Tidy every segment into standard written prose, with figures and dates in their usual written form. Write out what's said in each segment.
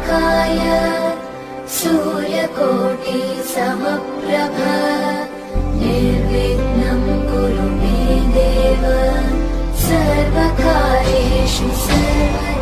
वक्रतुण्डमहाकाय सूर्यकोटि समप्रभ निर्विघ्नं कुरु मे देव सर्वकार्येषु सर्वदा।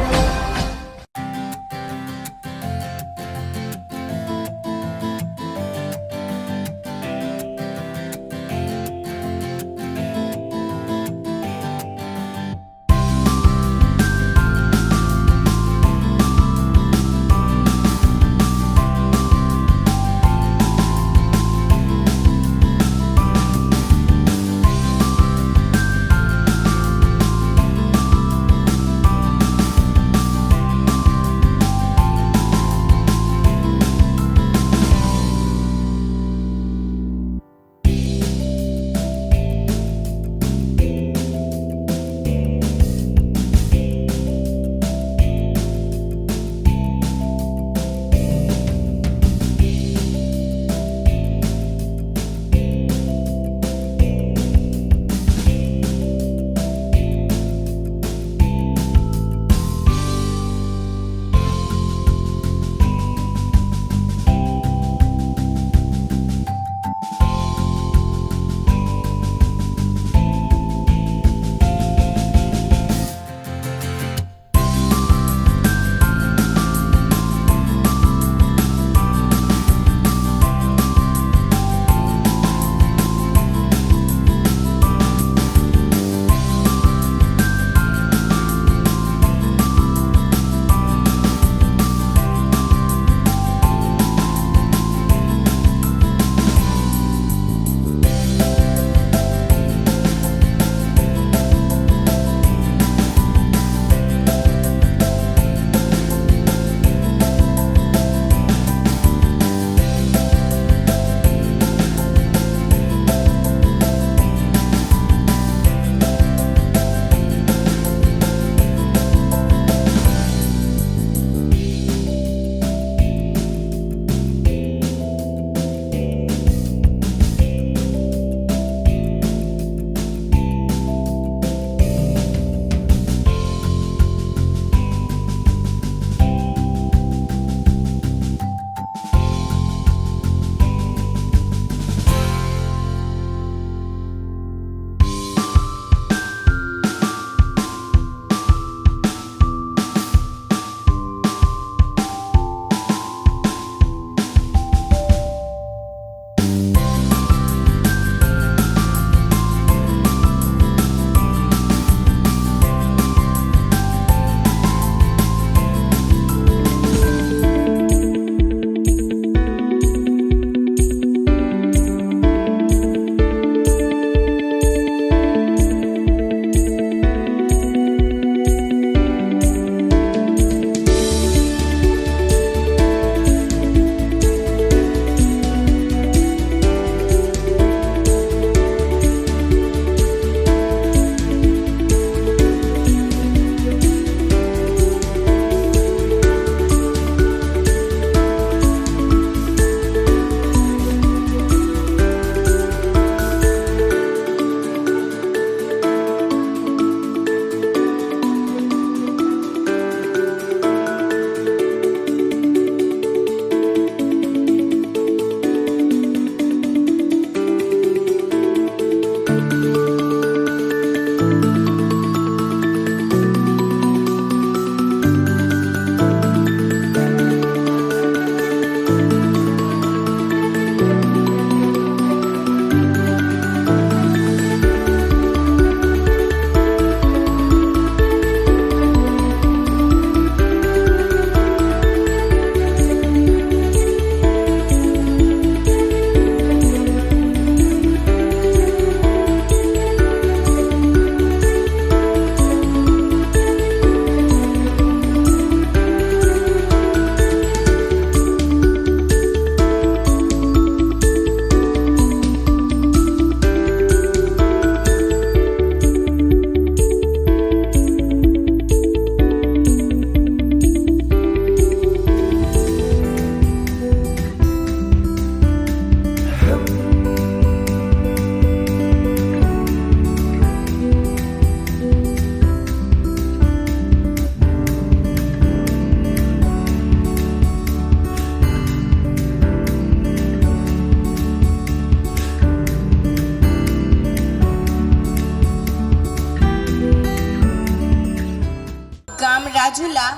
રાજુલા,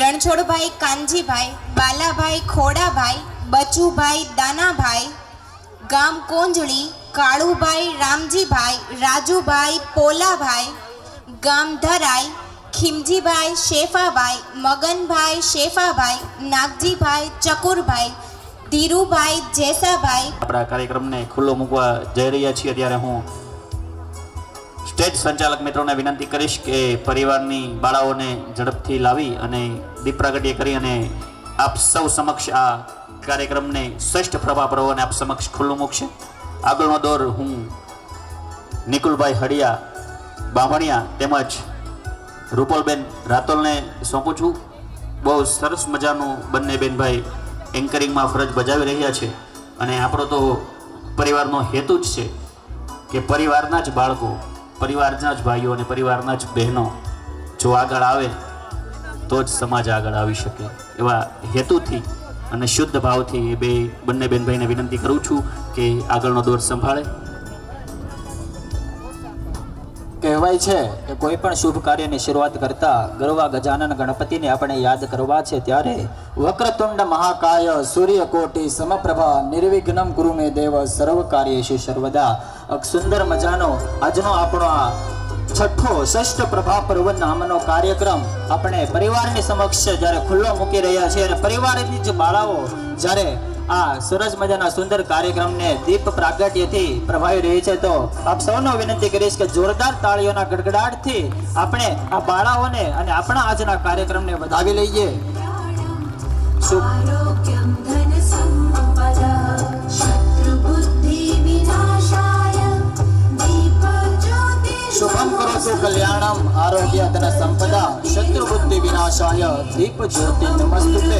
રણછોડભાઈ કાનજીભાઈ, બાલાભાઈ ખોડાભાઈ, બચુભાઈ દાનાભાઈ, ગામ કોંજળી, કાળુભાઈ રામજીભાઈ, રાજુભાઈ પોલાભાઈ, ગામ ધરાઈ, ખીમજીભાઈ શેફાભાઈ, મગનભાઈ શેફાભાઈ, નાગજીભાઈ ચકુરભાઈ, ધીરુભાઈ જેસાભાઈ. આપણા કાર્યક્રમને ખુલ્લો મૂકવા જઈ રહ્યા છીએ ત્યારે હું સ્ટેજ સંચાલક મિત્રોને વિનંતી કરીશ કે પરિવારની બાળાઓને ઝડપથી લાવી અને દીપ પ્રાગટ્ય કરી અને આપ સૌ સમક્ષ આ કાર્યક્રમને શ્રેષ્ઠ પ્રભા પર્વને આપ સમક્ષ ખુલ્લું મૂકશે. આગળનો દોર હું નિકુલભાઈ હડિયા બામણિયા તેમજ રૂપલબેન રાતોલને સોંપું છું. બહુ સરસ મજાનું બંને બેનભાઈ એન્કરિંગમાં ફરજ બજાવી રહ્યા છે અને આપણો તો પરિવારનો હેતુ જ છે કે પરિવારના જ બાળકો, પરિવારના જ ભાઈઓ અને પરિવારના જ બહેનો જો આગળ આવે તો જ સમાજ આગળ આવી શકે. એવા હેતુથી અને શુદ્ધ ભાવથી એ બંને બેનભાઈને વિનંતી કરું છું કે આગળનો દોર સંભાળે. કહેવાય છે કે કોઈ પણ શુભ કાર્યની શરૂઆત કરતા ગરવા ગજાનન ગણપતિને આપણે યાદ કરવા છે ત્યારે વક્રતુંડ મહાકાય સૂર્યકોટી સમપ્રભા નિર્વિઘ્નમ કુરુ મે દેવ સર્વ કાર્યેષુ સર્વદા. સુંદર મજાનો આજનો આપણો આ છઠ્ઠો શ્રેષ્ઠ પ્રભા પર્વ નામનો કાર્યક્રમ આપણે પરિવારની સમક્ષ જ્યારે ખુલ્લો મૂકી રહ્યા છીએ અને પરિવારની જ બાળાઓ જ્યારે આ સરસ મજાના સુંદર કાર્યક્રમને દીપ પ્રાગટ્યથી પ્રભાવી રહી છે તો આપ સૌનો વિનંતી કરીશ કે જોરદાર તાળીઓના ગડગડાટથી આપણે આ બાળાઓને અને આપણા આજના કાર્યક્રમને વધાવી લઈએ. आरोग्यं धन संपदा शत्रुबुद्धि विनाशाय दीपज्योति શુભમ કરોતુ કલ્યાણમ આરોગ્ય ધન સંપદા શત્રુ બુદ્ધિ વિનાશાય દીપ જ્યોતિ નમસ્તુતે.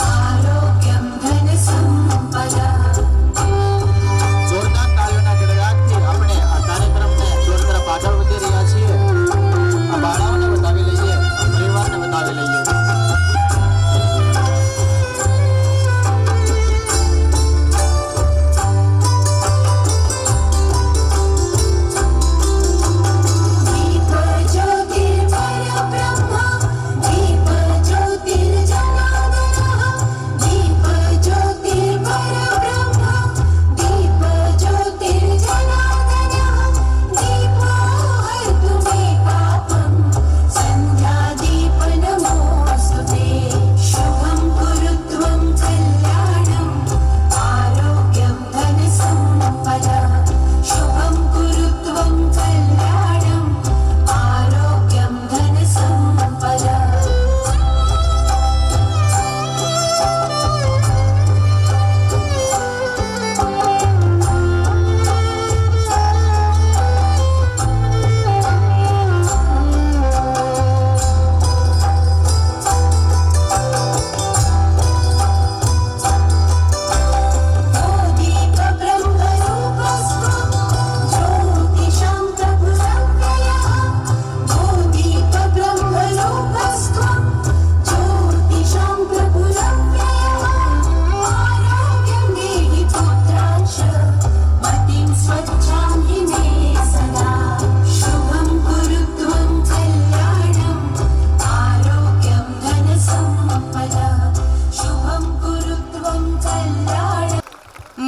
आरोग्यं धन संपदा જોરદાર તાળીઓના ગડગડાટથી આપણે આ કાર્યક્રમને જોર તરફ આગળ વધી રહ્યા છીએ. આ બાળાઓને વધાવી લઈએ, આ પરિવારને વધાવી લઈએ.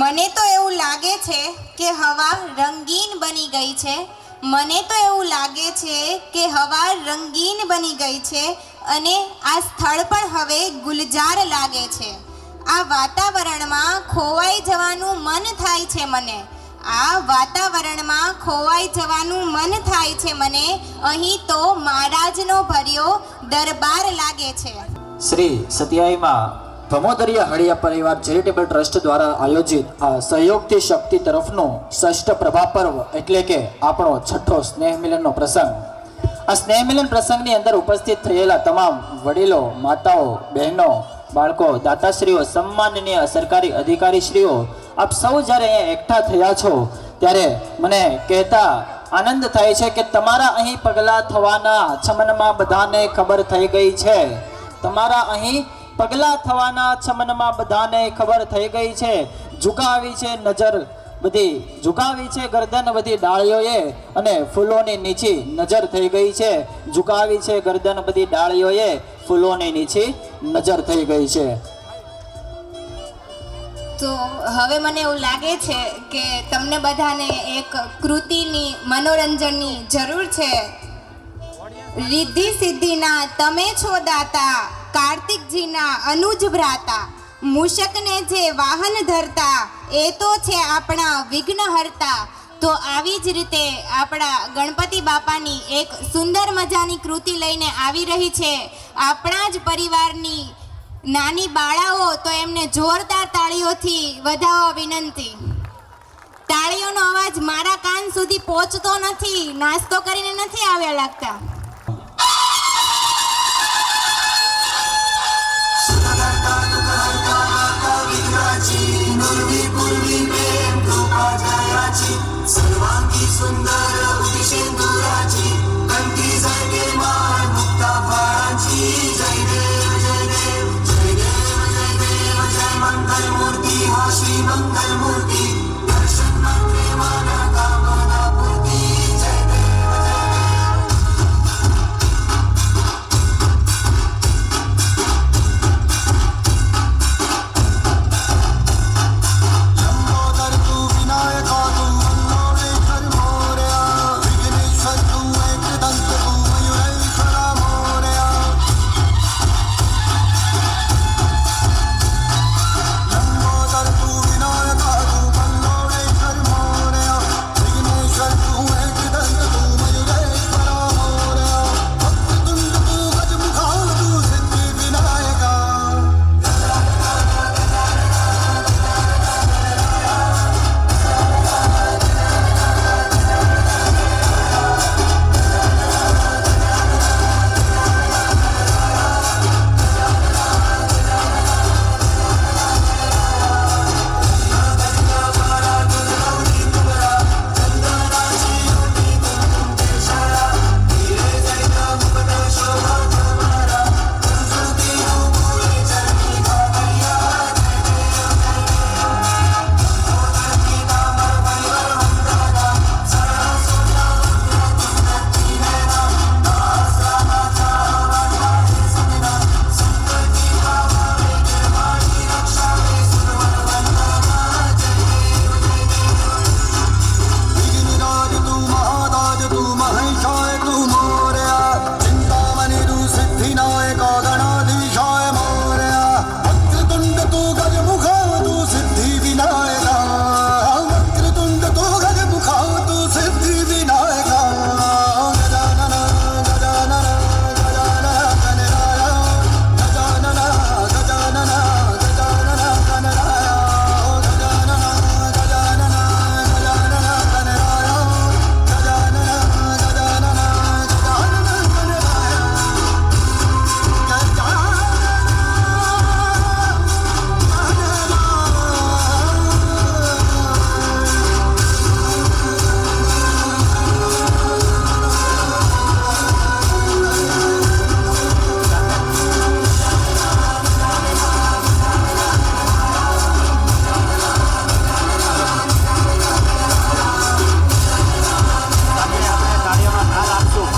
મને તો એવું લાગે છે કે હવા રંગીન બની ગઈ છે. મને તો એવું લાગે છે કે હવા રંગીન બની ગઈ છે અને આ સ્થળ પણ હવે ગુલજાર લાગે છે. આ વાતાવરણમાં ખોવાઈ જવાનું મન થાય છે મને. આ વાતાવરણમાં ખોવાઈ જવાનું મન થાય છે મને. અહીં તો મહારાજનો ભર્યો દરબાર લાગે છે. શ્રી સત્યાઈમાં ભમોદરિયા હળિયા પરિવાર ચેરિટેબલ ટ્રસ્ટ દ્વારા આયોજિત આ સહયોગથી શક્તિ તરફનો શ્રેષ્ઠ પ્રભા પર્વ એટલે કે આપણો છઠ્ઠો સ્નેહ મિલનનો પ્રસંગ. આ સ્નેહ મિલન પ્રસંગની અંદર ઉપસ્થિત થયેલા તમામ વડીલો, માતાઓ, બહેનો, બાળકો, દાતાશ્રીઓ, સન્માનનીય સરકારી અધિકારીશ્રીઓ, આપ સૌ જ્યારે અહીંયા એકઠા થયા છો ત્યારે મને કહેતા આનંદ થાય છે કે તમારા અહીં પગલાં થવાના છમનમાં બધાને ખબર થઈ ગઈ છે. તમારા અહીં પગલાં થવાના છમનમાં બધાને ખબર થઈ ગઈ છે. ઝુકાવી છે નજર બધી ઝુકાવી છે ગરદન બધી ડાળીઓએ અને ફૂલોની નીચી નજર થઈ ગઈ છે. ઝુકાવી છે ગરદન બધી ડાળીઓએ ફૂલોની નીચી નજર થઈ ગઈ છે. તો હવે મને એવું લાગે છે કે તમને બધાને એક કૃતિની મનોરંજનની જરૂર છે. રિદ્ધિ સિદ્ધિના તમે છો દાતા, કાર્તિકજીના અનુજ ભ્રાતા, મૂષકને જે વાહન ધરતા એ તો છે આપણા વિઘ્નહર્તા. તો આવી જ રીતે આપણા ગણપતિ બાપાની એક સુંદર મજાની કૃતિ લઈને આવી રહી છે. આપણા જ પરિવારની નાની બાળાઓ તો એમને જોરદાર તાળીઓથી વધાવવા વિનંતી. તાળીઓનો અવાજ મારા કાન સુધી પહોંચતો નથી, નાસ્તો કરીને નથી આવ્યા લાગતા. सर्वांगी सुंदर उदिशेंदुराची कंठी जागे मान मुक्ता फाळाची. जय देव जय देव जय देव जय देव जय मंगल मूर्ती हा श्री मंगल मूर्ती. दर्शन मात्रे मन कामना पूर्ती. जय देव जय लंबोदर तू विनायका तू मंगळेश्वर मोरया. विघ्नेश्वर तू एकदंत तू मयूरेश्वरा मोरया. लंबोदर तू विनायका तू मंगळेश्वर मोरया. विघ्नेश्वर तू एकदंत तू मयूरेश्वरा मोरया. वक्रतुंड तू गजमुखा तू सिद्धी विनायका. विघ्नराज तू महाराज तू महेशाय तू मोरया. चिंतामणि तू सिद्धिनायका गणाधीशाय मोरया. वक्रतुंड तू गजमुखा तू सिद्धि विनायका. वक्रतुंड तू गजमुखा तू सिद्धि विनायका. गजानन गजानन गजानन गणराया. गजानन गजानन गजानन गणराया. गजानन गजानन गजानन गणराया. गजानन गजानन गजानन આપણે તાળીઓનો તાલ આપશું.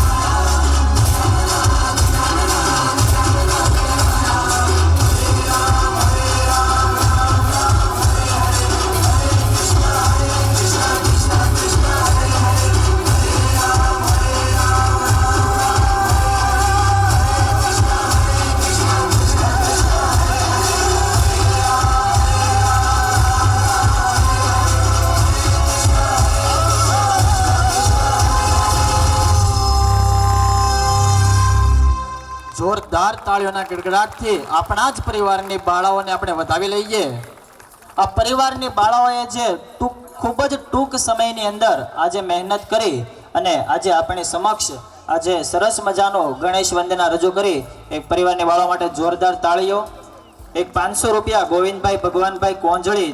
જોરદાર તાળીઓના ગડગડાટથી આપણા જ પરિવારની બાળાઓને આપણે વધાવી લઈએ. આ પરિવારની બાળાઓએ જે ખૂબ જ ટૂંક સમયની અંદર આજે મહેનત કરી અને આજે આપણી સમક્ષ આજે સરસ મજાનો ગણેશ વંદના રજૂ કરી. એક પરિવારની બાળાઓ માટે જોરદાર તાળીઓ. એક 500 રૂપિયા ગોવિંદભાઈ ભગવાનભાઈ કોંજળી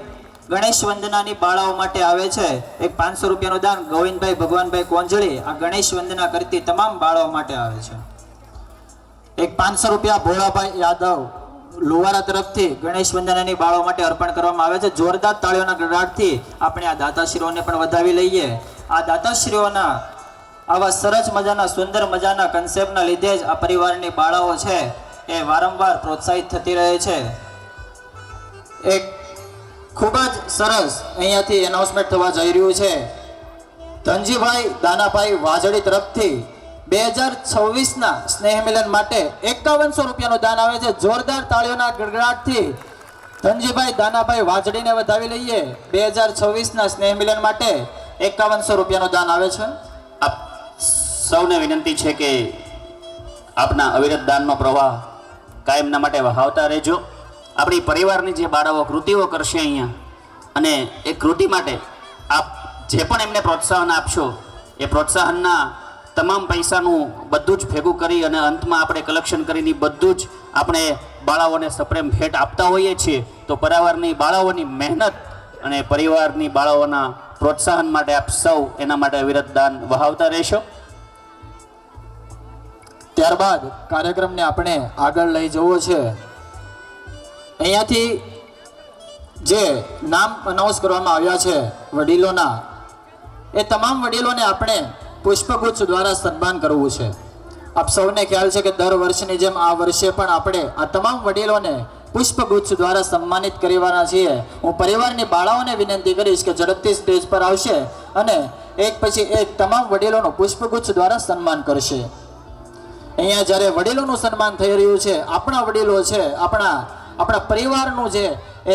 ગણેશ વંદનાની બાળાઓ માટે આવે છે. એક 500 રૂપિયાનું દાન ગોવિંદભાઈ ભગવાનભાઈ કોંજળી આ ગણેશ વંદના કરતી તમામ બાળાઓ માટે આવે છે. એક 500 રૂપિયા ભોળાભાઈ યાદવ લુવારા તરફથી ગણેશ વંદનાની બાળો માટે અર્પણ કરવામાં આવે છે. જોરદાર તાળીઓના ગડગડાટથી આપણે આ દાતાશ્રીઓને પણ વધાવી લઈએ. આ દાતાશ્રીઓના આવા સરસ મજાના સુંદર મજાના કન્સેપ્ટના લીધે જ આ પરિવારની બાળાઓ છે એ વારંવાર પ્રોત્સાહિત થતી રહે છે. એક ખૂબ જ સરસ અહીંયાથી એનાઉન્સમેન્ટ થવા જઈ રહ્યું છે. ધનજીભાઈ દાનાભાઈ વાજડી તરફથી 2026ના સ્નેહ મિલન માટે 5100 રૂપિયાનું દાન આવે છે. જોરદાર તાળીઓના ગડગડાટથી ધનજીભાઈ દાનાભાઈ વાજડીને વધાવી લઈએ. 2026ના સ્નેહ મિલન માટે 5100 રૂપિયાનું દાન આવે છે. આપ સૌને વિનંતી છે કે આપના અવિરત દાનનો પ્રવાહ કાયમના માટે વહાવતા રહેજો. આપણી પરિવારની જે બાળાઓ કૃતિઓ કરશે અહીંયા, અને એ કૃતિ માટે આપ જે પણ એમને પ્રોત્સાહન આપશો એ પ્રોત્સાહનના તમામ પૈસાનું બધું જ ભેગું કરી અને અંતમાં આપણે કલેક્શન કરીને બધું જ આપણે બાળાઓને સપ્રેમ ભેટ આપતા હોઈએ છીએ. તો પરિવારની બાળાઓની મહેનત અને પરિવારની બાળાઓના પ્રોત્સાહન માટે આપ સૌ એના માટે અવિરત દાન વહાવતા રહેશો. ત્યારબાદ કાર્યક્રમને આપણે આગળ લઈ જવો છે. અહીંયાથી જે નામ અનાઉન્સ કરવામાં આવ્યા છે વડીલોના, એ તમામ વડીલોને આપણે પુષ્પગુચ્છ દ્વારા સન્માન કરવું છે. આપ સૌને ખ્યાલ છે કે દર વર્ષની જેમ આ વર્ષે પણ આપણે આ તમામ વડીલોને પુષ્પગુચ્છ દ્વારા સન્માનિત કરવાના છીએ. હું પરિવારની બાળાઓને વિનંતી કરીશ કે ઝડપથી સ્ટેજ પર આવશે અને એક પછી એક તમામ વડીલોનું પુષ્પગુચ્છ દ્વારા સન્માન કરશે. અહીંયા જ્યારે વડીલોનું સન્માન થઈ રહ્યું છે, આપણા વડીલો છે, આપણા પરિવારનું જે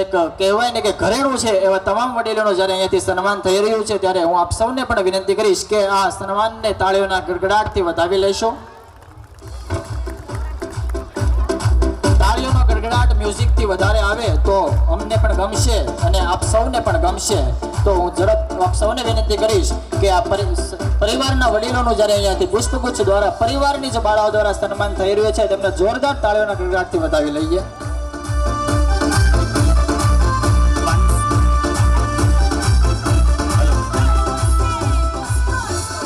એક કહેવાય ને કે ઘરેણું છે, એવા તમામ વડીલોનું જ્યારે અહીંયાથી સન્માન થઈ રહ્યું છે, ત્યારે હું આપ સૌને પણ વિનંતી કરીશ કે આ સન્માનને તાળીઓના ગડગડાટથી વધાવી લેશો. તાળીઓનો ગડગડાટ મ્યુઝિકથી વધારે આવે તો અમને પણ ગમશે અને આપ સૌને પણ ગમશે. તો હું આપ સૌને વિનંતી કરીશ કે આ પરિવારના વડીલોનું જ્યારે અહીંયાથી પુષ્પગુચ્છ દ્વારા પરિવારની જે બાળાઓ દ્વારા સન્માન થઈ રહ્યું છે, તેમને જોરદાર તાળીઓના ગડગડાટથી વધાવી લઈએ.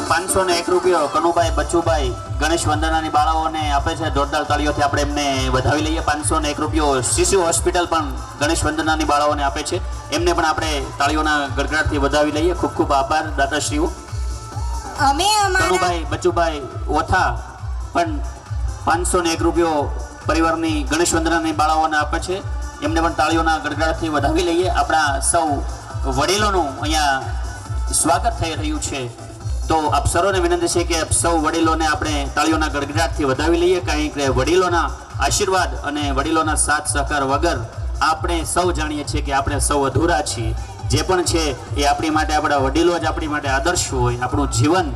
501 રૂપિયો કનુભાઈ બચુભાઈ ગણેશ વંદનાની બાળાઓને આપે છે. જોરદાર તાળીઓથી આપણે એમને વધાવી લઈએ. 501 રૂપિયો શિશુ હોસ્પિટલ પણ ગણેશ વંદનાની બાળાઓને આપે છે. એમને પણ આપણે તાળીઓના ગડગડાટથી વધાવી લઈએ. ખૂબ ખૂબ આભાર દાતાશ્રીઓ. અમે અમારા કનુભાઈ બચુભાઈ ઓથા પણ 501 રૂપિયો પરિવારની ગણેશ વંદનાની બાળાઓને આપે છે. એમને પણ તાળીઓના ગડગડાટથી વધાવી લઈએ. આપણા સૌ વડીલોનું અહીંયા સ્વાગત થઈ રહ્યું છે. તો આપ સૌને વિનંતી છે કે આપ સૌ વડીલોને આપણે તાળીઓના ગડગડાટથી વધાવી લઈએ. કારણ કે વડીલોના આશીર્વાદ અને વડીલોના સાથ સહકાર વગર આપણે સૌ જાણીએ છીએ કે આપણે સૌ અધૂરા છીએ. જે પણ છે એ આપણી માટે આપણા વડીલો જ આપણી માટે આદર્શ હોય. આપણું જીવન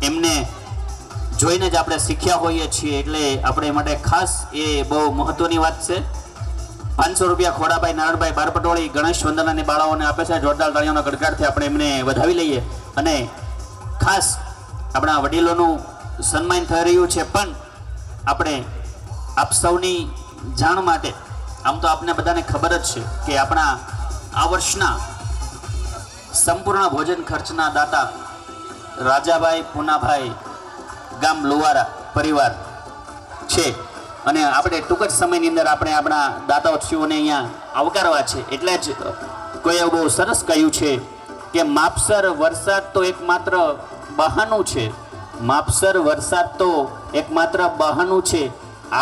એમને જોઈને જ આપણે શીખ્યા હોઈએ છીએ, એટલે આપણે માટે ખાસ એ બહુ મહત્વની વાત છે. 500 રૂપિયા ખોડાભાઈ નારણભાઈ બારપટોળી ગણેશ વંદનાની બાળાઓને આપે છે. જોરદાર તાળીઓના ગડગડાટથી આપણે એમને વધાવી લઈએ. અને ખાસ આપણા વડીલોનું સન્માન થઈ રહ્યું છે, પણ આપણે આપ સૌની જાણ માટે, આમ તો આપને બધાને ખબર જ છે કે આપણા આ વર્ષના સંપૂર્ણ ભોજન ખર્ચના દાતા રાજાભાઈ પૂનાભાઈ ગામ લુવારા પરિવાર છે. અને આપણે ટૂંક જ સમયની અંદર આપણે આપણા દાતાઓને અહીંયા આવકારવા છે. એટલે જ કોઈએ બહુ સરસ કહ્યું છે કે માપસર વરસાદ તો એકમાત્ર બહાનું છે. માપસર વરસાદ તો એકમાત્ર બહાનું છે.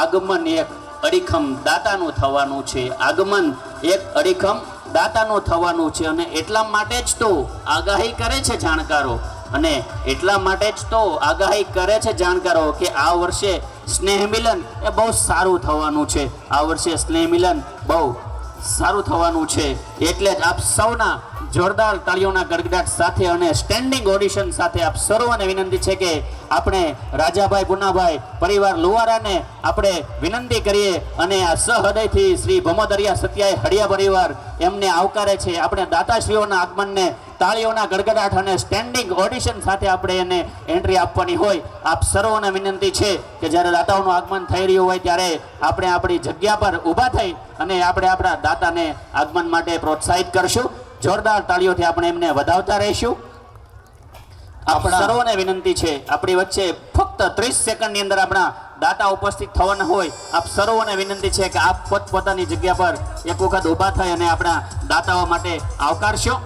આગમન એક અડીખમ દાતાનું થવાનું છે. આગમન એક અડીખમ દાતાનું થવાનું છે. અને એટલા માટે જ તો આગાહી કરે છે જાણકારો, અને એટલા માટે જ તો આગાહી કરે છે જાણકારો કે આ વર્ષે સ્નેહ મિલન એ બહુ સારું થવાનું છે. આ વર્ષે સ્નેહ મિલન બહુ સારું થવાનું છે. એટલે જ આપ સૌના જોરદાર તાળીઓના ગડગડાટ સાથે અને સ્ટેન્ડિંગ ઓડિશન સાથે આપ સર્વને વિનંતી છે કે આપણે રાજાભાઈ ગુનાભાઈ પરિવાર લુવારાને આપણે વિનંતી કરીએ અને આ સહૃદયથી શ્રી ભમોદરિયા સત્યાય હળિયા પરિવાર એમને આવકારે છે. આપણે દાતાશ્રીઓના આગમનને તાળીઓના ગડગડાટ અને સ્ટેન્ડિંગ ઓડિશન સાથે આપણે એને એન્ટ્રી આપવાની હોય. આપ સર્વને વિનંતી છે કે જ્યારે દાતાઓનું આગમન થઈ રહ્યું હોય ત્યારે આપણે આપણી જગ્યા પર ઊભા થઈ અને આપણે આપણા દાતાને આગમન માટે પ્રોત્સાહિત કરશું. જોરદાર તાળીઓથી આપણે એમને વધાવતા રહીશું. આપ સર્વને વિનંતી છે, આપણી વચ્ચે ફક્ત 30 સેકન્ડની અંદર આપણા દાતા ઉપસ્થિત થવાના હોય આપ સર્વોને વિનંતી છે કે આપ પોતપોતાની જગ્યા પર એક વખત ઊભા થઈ અને આપણા દાતાઓ માટે આવકારશો.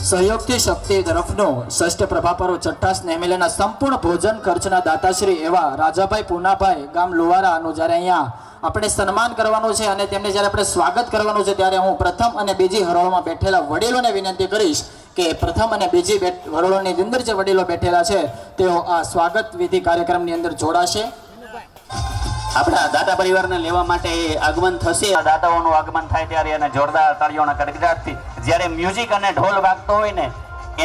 સહયોગથી શક્તિ તરફનું ષષ્ઠ પ્રભા પર્વ છઠ્ઠા સ્નેહ મિલનના સંપૂર્ણ ભોજન ખર્ચના દાતાશ્રી એવા રાજાભાઈ પૂનાભાઈ ગામ લુવારાનું જ્યારે અહીંયા આપણે સન્માન કરવાનું છે અને તેમને જ્યારે આપણે સ્વાગત કરવાનું છે ત્યારે હું પ્રથમ અને બીજી હરોળમાં બેઠેલા વડીલોને વિનંતી કરીશ કે પ્રથમ અને બીજી હરોળોની અંદર જે વડીલો બેઠેલા છે તેઓ આ સ્વાગત વિધિ કાર્યક્રમની અંદર જોડાશે. આપણા દાતા પરિવારને લેવા માટે આગમન થશે. દાતાઓનું આગમન થાય ત્યારે એને જોરદાર તાળીઓના ગડગડાટથી જ્યારે મ્યુઝિક અને ઢોલ વાગતો હોય ને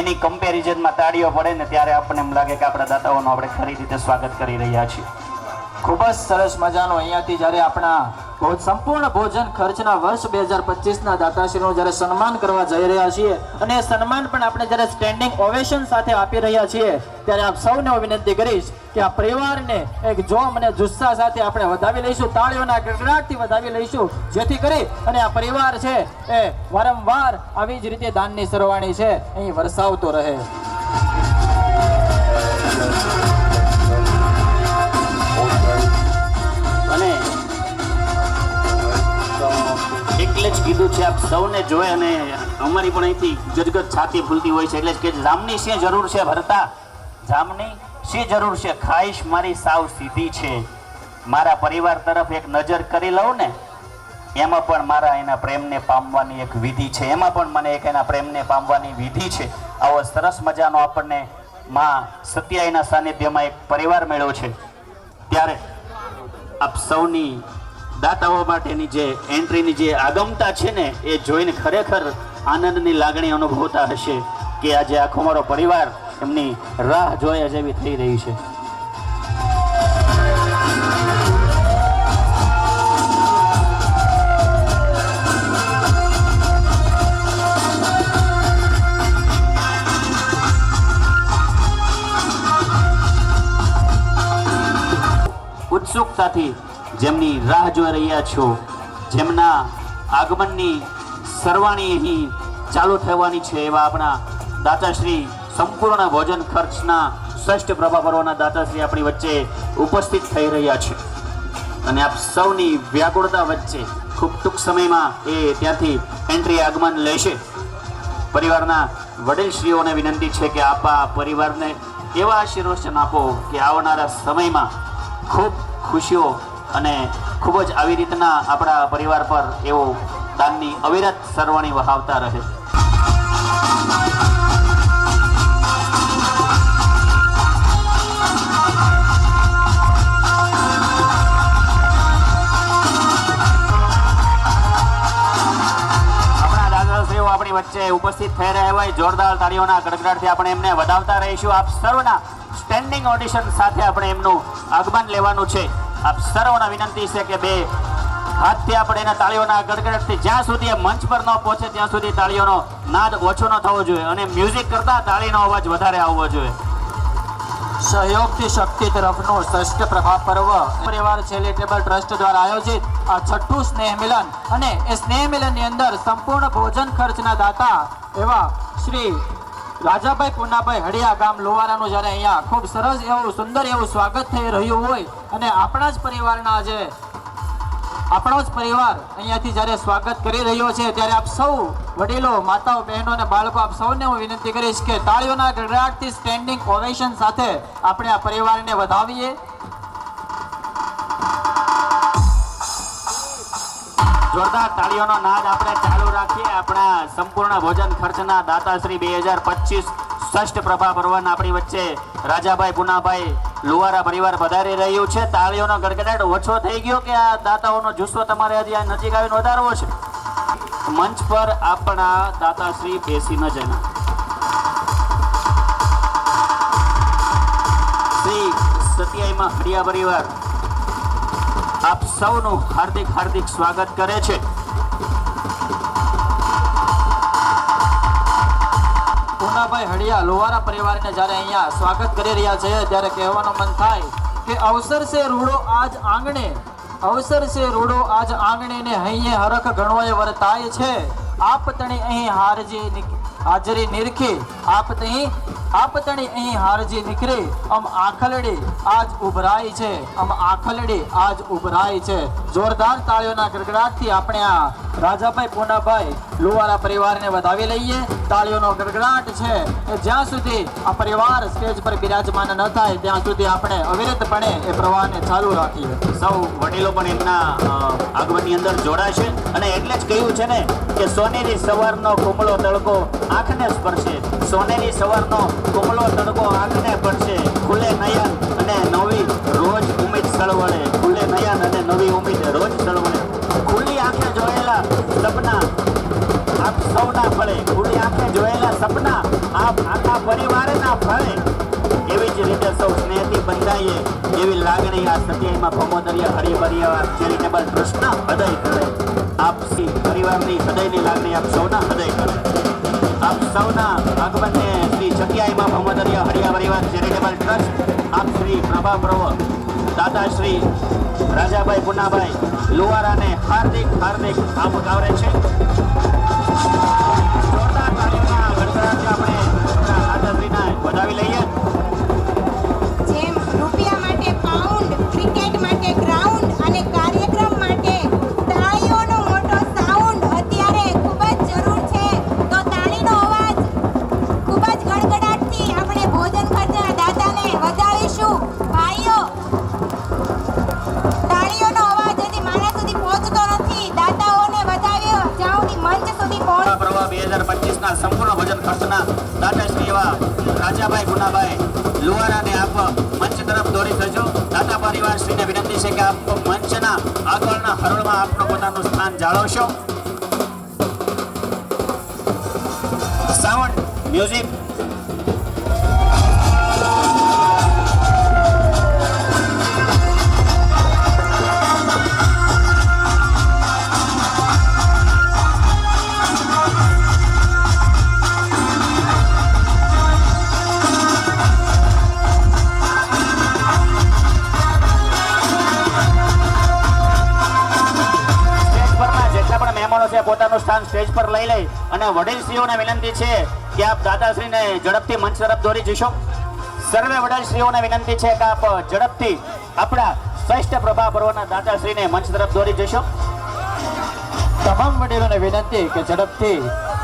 એની કમ્પેરિઝનમાં તાળીઓ પડે ને ત્યારે આપણને એમ લાગે કે આપણા દાતાઓનું આપણે ખરી રીતે સ્વાગત કરી રહ્યા છીએ. ખૂબ જ સરસ મજાનો અહીંયાથી જ્યારે આપણા સંપૂર્ણ ભોજન ખર્ચના વર્ષ 2025ના દાતાશ્રીનું જ્યારે સન્માન કરવા જઈ રહ્યા છીએ અને એ સન્માન પણ આપણે જ્યારે સ્ટેન્ડિંગ ઓવેશન સાથે આપી રહ્યા છીએ ત્યારે આપ સૌને હું વિનંતી કરીશ કે આ પરિવારને એક જોમ અને જુસ્સા સાથે આપણે વધાવી લઈશું, તાળીઓના ગડગડાટથી વધાવી લઈશું, જેથી કરી અને આ પરિવાર છે એ વારંવાર આવી જ રીતે દાનની સરવાણી છે અહીં વરસાવતો રહે. અને એટલે જ કીધું છે આપ સૌને જોઈ અને અમારી પણ અહીંથી ગદગદ છાતી ફૂલતી હોય છે એટલે જ કે જામની શી જરૂર છે ભરતા, જામની શી જરૂર છે, ખાઈશ મારી સાવ સીધી છે, મારા પરિવાર તરફ એક નજર કરી લઉં ને એમાં પણ મારા એના પ્રેમને પામવાની એક વિધિ છે, એમાં પણ મને એક એના પ્રેમને પામવાની વિધિ છે. આવો સરસ મજાનો આપણને માં સત્યાઈના સાનિધ્યમાં એક પરિવાર મળ્યો છે. ત્યારે આપ સૌની દાતાઓ માટેની જે એન્ટ્રીની જે આગમતા છે ને એ જોઈને ખરેખર આનંદની લાગણી અનુભવતા હશે કે આજે આખો મારો પરિવાર એમની રાહ જોયા જેવી થઈ રહી છે. ઉત્સુકતાથી જેમની રાહ જોઈ રહ્યા છો, જેમના આગમનની સરવાણી અહીં ચાલુ થવાની છે એવા આપણા દાતાશ્રી સંપૂર્ણ ભોજન ખર્ચના ષષ્ઠ પ્રભા પર્વના દાતાશ્રી આપણી વચ્ચે ઉપસ્થિત થઈ રહ્યા છે અને આપ સૌની વ્યાકુળતા વચ્ચે ખૂબ ટૂંક સમયમાં એ ત્યાંથી એન્ટ્રી આગમન લેશે. પરિવારના વડીલશ્રીઓને વિનંતી છે કે આપ આ પરિવારને એવા આશીર્વચન આપો કે આવનારા સમયમાં ખૂબ ખુશીઓ અને ખૂબ જ આવી રીતના આપણા પરિવાર પર એવો દાનની અવિરત સરવાણી વહાવતા રહે. આપણા દાદાશ્રીઓ આપણી વચ્ચે ઉપસ્થિત થઈ રહ્યા હોય જોરદાર તાળીઓના ગડગડાટથી આપણે એમને વધાવતા રહીશું. આપ સર્વના સ્ટેન્ડિંગ ઓડિશન સાથે આપણે એમનું આગમન લેવાનું છે. આપ સર્વને વિનંતી છે કે બે હાથથી આપણે એના તાળીઓના ગડગડાટથી જ્યાં સુધી મંચ પર ન પહોંચે ત્યાં સુધી તાળીઓનો નાદ ઓછો ન થવો જોઈએ અને મ્યુઝિક કરતા તાળીનો અવાજ વધારે આવવો જોઈએ. સહયોગથી શક્તિ તરફનું ષષ્ઠ પ્રભા પર્વ પરિવાર ચેરિટેબલ ટ્રસ્ટ દ્વારા આયોજિત આ છઠ્ઠું સ્નેહ મિલન અને એ સ્નેહ મિલનની અંદર સંપૂર્ણ ભોજન ખર્ચના દાતા એવા શ્રી રાજાભાઈ પૂનાભાઈ હડિયા ગામ લોવારાનું જ્યારે અહીંયા ખૂબ સરસ એવું સુંદર એવું સ્વાગત થઈ રહ્યું હોય અને આપણા જ પરિવારના જે આપણો જ પરિવાર અહીંયાથી જ્યારે સ્વાગત કરી રહ્યો છે ત્યારે આપ સૌ વડીલો, માતાઓ, બહેનો અને બાળકો આપ સૌને હું વિનંતી કરીશ કે તાળીઓના ગડગડાટથી સ્ટેન્ડિંગ ઓવેશન સાથે આપણે આ પરિવારને વધાવીએ. જોરદાર તાળીઓનો નાદ આપણે ચાલુ રાખીએ. આપણા સંપૂર્ણ ભોજન ખર્ચના દાતાશ્રી 2025 ષષ્ઠ પ્રભા પર્વના આપણી વચ્ચે રાજાભાઈ પૂનાભાઈ લુવારા પરિવાર વધારી રહ્યું છે. તાળીઓનો ગડગડાટ ઓછો થઈ ગયો કે આ દાતાઓનો જુસ્સો તમારે હજી આ નજીક આવીને વધારવો છે? મંચ પર આપણા દાતાશ્રી બેસી ન જાય. શ્રી સત્યાઈમાં હડિયા પરિવાર આપ સૌનું હાર્દિક હાર્દિક સ્વાગત કરે છે. પૂનાભાઈ હડિયા લોવારા પરિવારને જ્યારે અહીંયા સ્વાગત કરી રહ્યા છે ત્યારે કહેવાનું મન થાય કે અવસર છે રૂડો આજ આંગણે, અવસર છે રૂડો આજ આંગણે ને હૈયે હરખ ઘણોય વર્તાય છે. આપ તણી અહીં હાજરી નિરખી આપ તણી અહીં હારજી નીકળી આમ આખલડી આજ ઉભરાય છે, આમ આખલડી આજ ઉભરાય છે. જોરદાર તાળીઓના ગડગડાટથી આપણે આ રાજાભાઈ પૂનાભાઈ લુવારા પરિવારને વધાવી લઈએ. તાળીઓનો ગડગડાટ છે એ જ્યાં સુધી આ પરિવાર સ્ટેજ પર બિરાજમાન ન થાય ત્યાં સુધી આપણે અવિરતપણે એ પ્રવાહને ચાલુ રાખીએ. સૌ વડીલો પણ એમના આગમનની અંદર જોડાશે અને એટલે જ કહ્યું છે ને કે સોનેરી સવારનો કુમળો તડકો આંખને સ્પર્શે, સોનેરી સવારનો કુમળો તડકો આંખને પડશે. ખુલે નયન અને નવી રોજ ઉમ્મીદ સળવળે, ખુલે નયન અને નવી ઉમ્મીદ રોજ સળવળે. ખુલ્લી આંખે જોયેલા સપના આપ સૌના ફળે, ખુલ્લી આંખે જોયેલા સપના આપ આખા પરિવારના ફળે. એવી જ રીતે સૌ સ્નેહથી બંધાઈએ એવી લાગણી આ સત્યાઈમાં ભમોદરિયા હરિભરિયા ચેરિટેબલ ટ્રસ્ટના હૃદય કરે. આપ પરિવારની હૃદયની લાગણી આપ સૌના હૃદય કરે. આપ સૌના આગમનને શ્રી સત્યાઈમાં ભમોદરિયા હરિયા પરિવાર ચેરિટેબલ ટ્રસ્ટ આપ શ્રી પ્રભા પ્રવ દાદા શ્રી રાજાભાઈ પૂનાભાઈ લુવારાને હાર્દિક આવકારે છે. જોરદાર તાળીઓના ગડગડાટથી આપણે દાદાશ્રીને વધાવી લઈએ. જેમ રૂપિયા માટે પાઉન્ડ, ક્રિકેટ માટે ગ્રાઉન્ડ અને કાર્યક્રમ માટે તાળીઓનો મોટો સાઉન્ડ અત્યારે ખૂબ જ જરૂર છે. તો તાળીનો અવાજ ખૂબ જ ગડગડાટથી આપણે ભોજન ખર્ચના દાતાને વધાવીશું. ભાઈઓ, તાળીઓનો અવાજ હજી મારા સુધી પહોંચતો નથી. દાતાઓને વધાવ્યો જાઓની મંચ સુધી પહોંચ. પ્રવાહ 2025ના સંપૂર્ણ ભોજન ખર્ચના દાતાશ્રી એવા રાજાભાઈ ગુનાભાઈ લુવારાને આપ મંચ તરફ દોડી થજો. દાતા પરિવારશ્રીને વિનંતી છે કે આપ મંચના આગળના હરોળમાં આપનું પોતાનું સ્થાન જાળવશો. સાઉન્ડ મ્યુઝિક પોતાનું સ્થાન સ્ટેજ પર લઈ લઈ અને વડીલશ્રીઓને વિનંતી છે કે આપ દાદાશ્રીને ઝડપથી મંચ તરફ દોરી જશો. સર્વે વડીલશ્રીઓને વિનંતી છે કે આપ ઝડપથી આપણા શ્રેષ્ઠ પ્રભા પર્વના દાદાશ્રીને મંચ તરફ દોરી જશો. તમામ વડીલોને વિનંતી કે ઝડપથી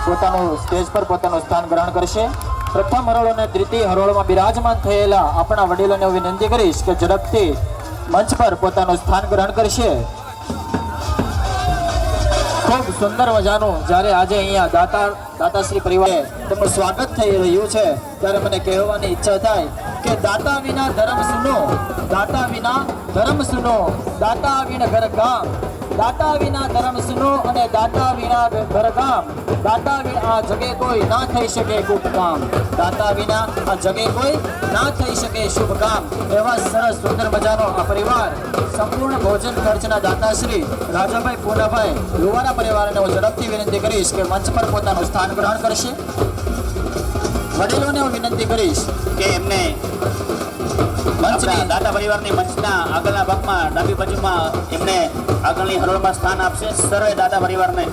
પોતાનું સ્ટેજ પર પોતાનું સ્થાન ગ્રહણ કરશે. પ્રથમ હરોળ અને દ્વિતીય હરોળમાં બિરાજમાન થયેલા આપણા વડીલોને વિનંતી કરીશ કે ઝડપથી મંચ પર પોતાનું સ્થાન ગ્રહણ કરશે. ખૂબ સુંદર મજાનું જ્યારે આજે અહીંયા દાતાશ્રી પરિવારે તેમનું સ્વાગત થઈ રહ્યું છે ત્યારે મને કહેવાની ઈચ્છા થાય કે દાતા વિના ધર્મ સુનો, દાતા વિના ધર્મ સુનો, દાતા વિના ઘર ગામ, દાતા વિના ધર્મ સુનો અને દાતા વિના ઘર ગામ, દાતા વિના આ જગે કોઈ ના થઈ શકે શુભ કામ, દાતા વિના આ જગે કોઈ ના થઈ શકે શુભ કામ. એવા સરસ સુંદર મજાનો આ પરિવાર સંપૂર્ણ ભોજન ખર્ચના દાતાશ્રી રાજાભાઈ પૂનાભાઈ લુવારા પરિવારને હું ઝડપથી વિનંતી કરીશ કે મંચ પર પોતાનું સ્થાન ગ્રહણ કરશે. વડીલોને હું વિનંતી કરીશ કે એમને મંચના દાતા પરિવારની મંચના આગળના ભાગમાં ડાબી બાજુમાં એમને આગળની હરોળમાં સ્થાન આપશે. સર્વે દાતા પરિવારને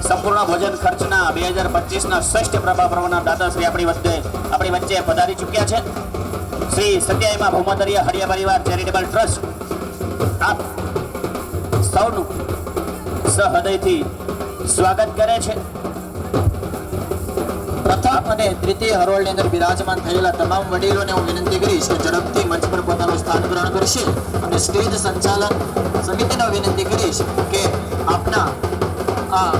સંપૂર્ણ ભોજન ખર્ચના 2025ના શ્રેષ્ઠ પ્રભા પર્વના દાતાશ્રી આપણી વચ્ચે પધારી ચૂક્યા છે. શ્રી સત્યાઈમાં ભૌમોદરિયા હરિયા પરિવાર ચેરિટેબલ ટ્રસ્ટ આપ સૌનું સહૃદયથી સ્વાગત કરે છે. પ્રથમ અને દ્વિતીય હરોળની અંદર બિરાજમાન થયેલા તમામ વડીલોને હું વિનંતી કરીશ કે ઝડપથી મંચ પર પોતાનું સ્થાન ગ્રહણ કરશે અને સ્ટેજ સંચાલન સમિતિને વિનંતી કરીશ કે આપના આ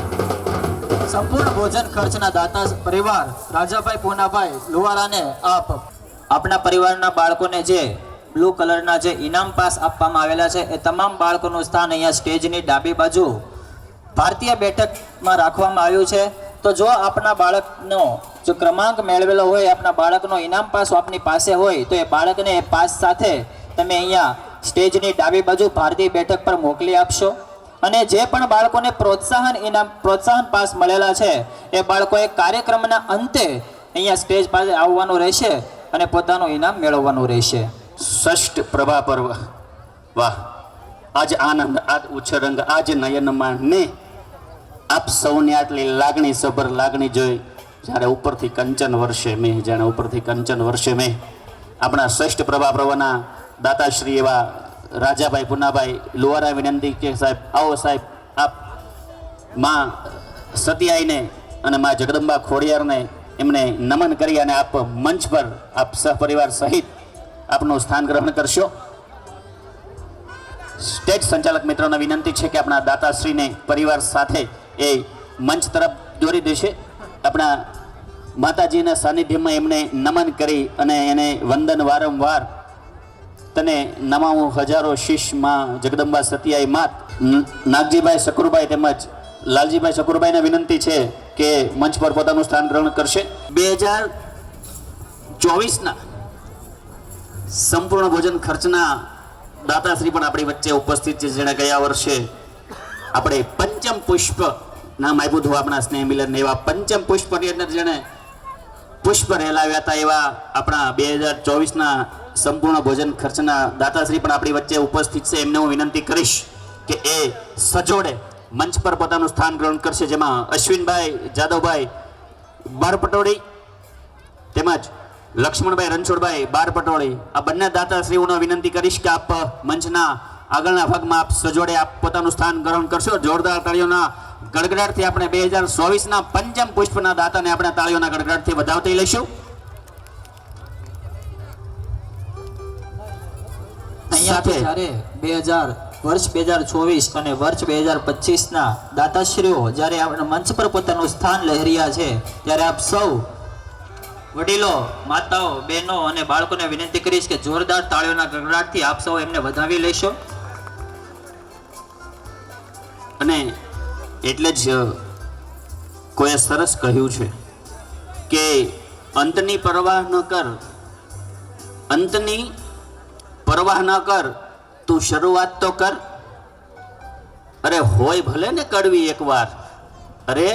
સંપૂર્ણ ભોજન ખર્ચના દાતા પરિવાર રાજાભાઈ પૂનાભાઈ લુવારાને આપના પરિવારના બાળકોને જે બ્લુ કલરના જે ઇનામ પાસ આપવામાં આવેલા છે એ તમામ બાળકોનું સ્થાન અહીંયા સ્ટેજની ડાબી બાજુ ભારતીય બેઠકમાં રાખવામાં આવ્યું છે. તો જો આપના બાળકનો જો ક્રમાંક મેળવેલો હોય, આપના બાળકનો ઇનામ પાસ આપની પાસે હોય તો એ બાળકને એ પાસ સાથે તમે અહીંયા સ્ટેજની ડાબી બાજુ ભારતીય બેઠક પર મોકલી આપશો. અને જે પણ બાળકોને પ્રોત્સાહન પાસ મળેલા છે એ બાળકોએ કાર્યક્રમના અંતે અહીંયા સ્ટેજ પાસે આવવાનું રહેશે અને પોતાનું ઇનામ મેળવવાનું રહેશે. ષષ્ઠ પ્રભા પર્વ, વાહ! આજ આનંદ, આજ ઉછરંગ, આજ નયનમાં ને આપ સૌને આટલી લાગણી સભર લાગણી જોઈ જ્યારે ઉપરથી કંચન વર્ષે મેં જાણે ઉપરથી કંચન વર્ષે મેં આપણા શ્રેષ્ઠ પ્રભા પ્રવાના દાતાશ્રી એવા રાજાભાઈ પુનાભાઈ લુવારા વિનંતી કે સાહેબ આવો સાહેબ આપ માં સતિયાઈને અને માં જગદંબા ખોડિયારને એમને નમન કરી અને આપ મંચ પર આપ સહપરિવાર સહિત આપનું સ્થાન ગ્રહણ કરશો. સ્ટેજ સંચાલક મિત્રોને વિનંતી છે કે આપણા દાતાશ્રીને પરિવાર સાથે એ મંચ તરફ દોરી દેશે. આપણા માતાજીના સાનિધ્યમાં એમને નમન કરી અને એને વંદન વારંવાર તને નમાવું હજારો શીશ માં જગદંબા સતિયાઈ માત. નાગજીભાઈ શકુરભાઈ તેમજ લાલજીભાઈ શકુરભાઈને વિનંતી છે કે મંચ પર પોતાનું સ્થાન ગ્રહણ કરશે. 2024ના સંપૂર્ણ ભોજન ખર્ચના દાતાશ્રી પણ આપણી વચ્ચે ઉપસ્થિત છે, જેણે ગયા વર્ષે આપણે પંચમ પુષ્પ નામ આપ્યું હતું આપણા સ્નેહ મિલન. એવા પંચમ પુષ્પની અંદર જેણે પુષ્પ રેલાવ્યા હતા એવા આપણા 2024ના સંપૂર્ણ ભોજન ખર્ચના દાતાશ્રી પણ આપણી વચ્ચે ઉપસ્થિત છે. એમને હું વિનંતી કરીશ કે એ સજોડે મંચ પર પોતાનું સ્થાન ગ્રહણ કરશે, જેમાં અશ્વિનભાઈ જાદવભાઈ બારપટોળી તેમજ લક્ષ્મણભાઈ રણછોડભાઈ બારપટોળી આ બંને દાતાશ્રીઓને વિનંતી કરીશ કે આપ મંચના આગળના ભાગમાં આપ સજોડે આપ પોતાનું સ્થાન ગ્રહણ કરશો. જોરદાર તાળીઓના ગડગડાટથી આપણે 2024ના પંચમ પુષ્પના દાતાને આપણે તાળીઓના ગડગડાટથી વધાવતી લઈશું. અહીંયાથી જ્યારે વર્ષ 2024 અને વર્ષ 2025ના દાતાશ્રીઓ જ્યારે આપણે મંચ પર પોતાનું સ્થાન લહેરિયા છે, ત્યારે આપ સૌ વડીલો, માતાઓ, બહેનો અને બાળકોને વિનંતી કરીશ કે જોરદાર તાળીઓના ગડગડાટથી આપ સૌ એમને વધાવી લેશો. અને એટલે જ કોઈએ સરસ કહ્યું છે કે અંતની પરવાહ ન કર, અંતની પરવાહ ન કર, તું શરૂઆત તો કર. અરે હોય ભલે ને કડવી એકવાર, અરે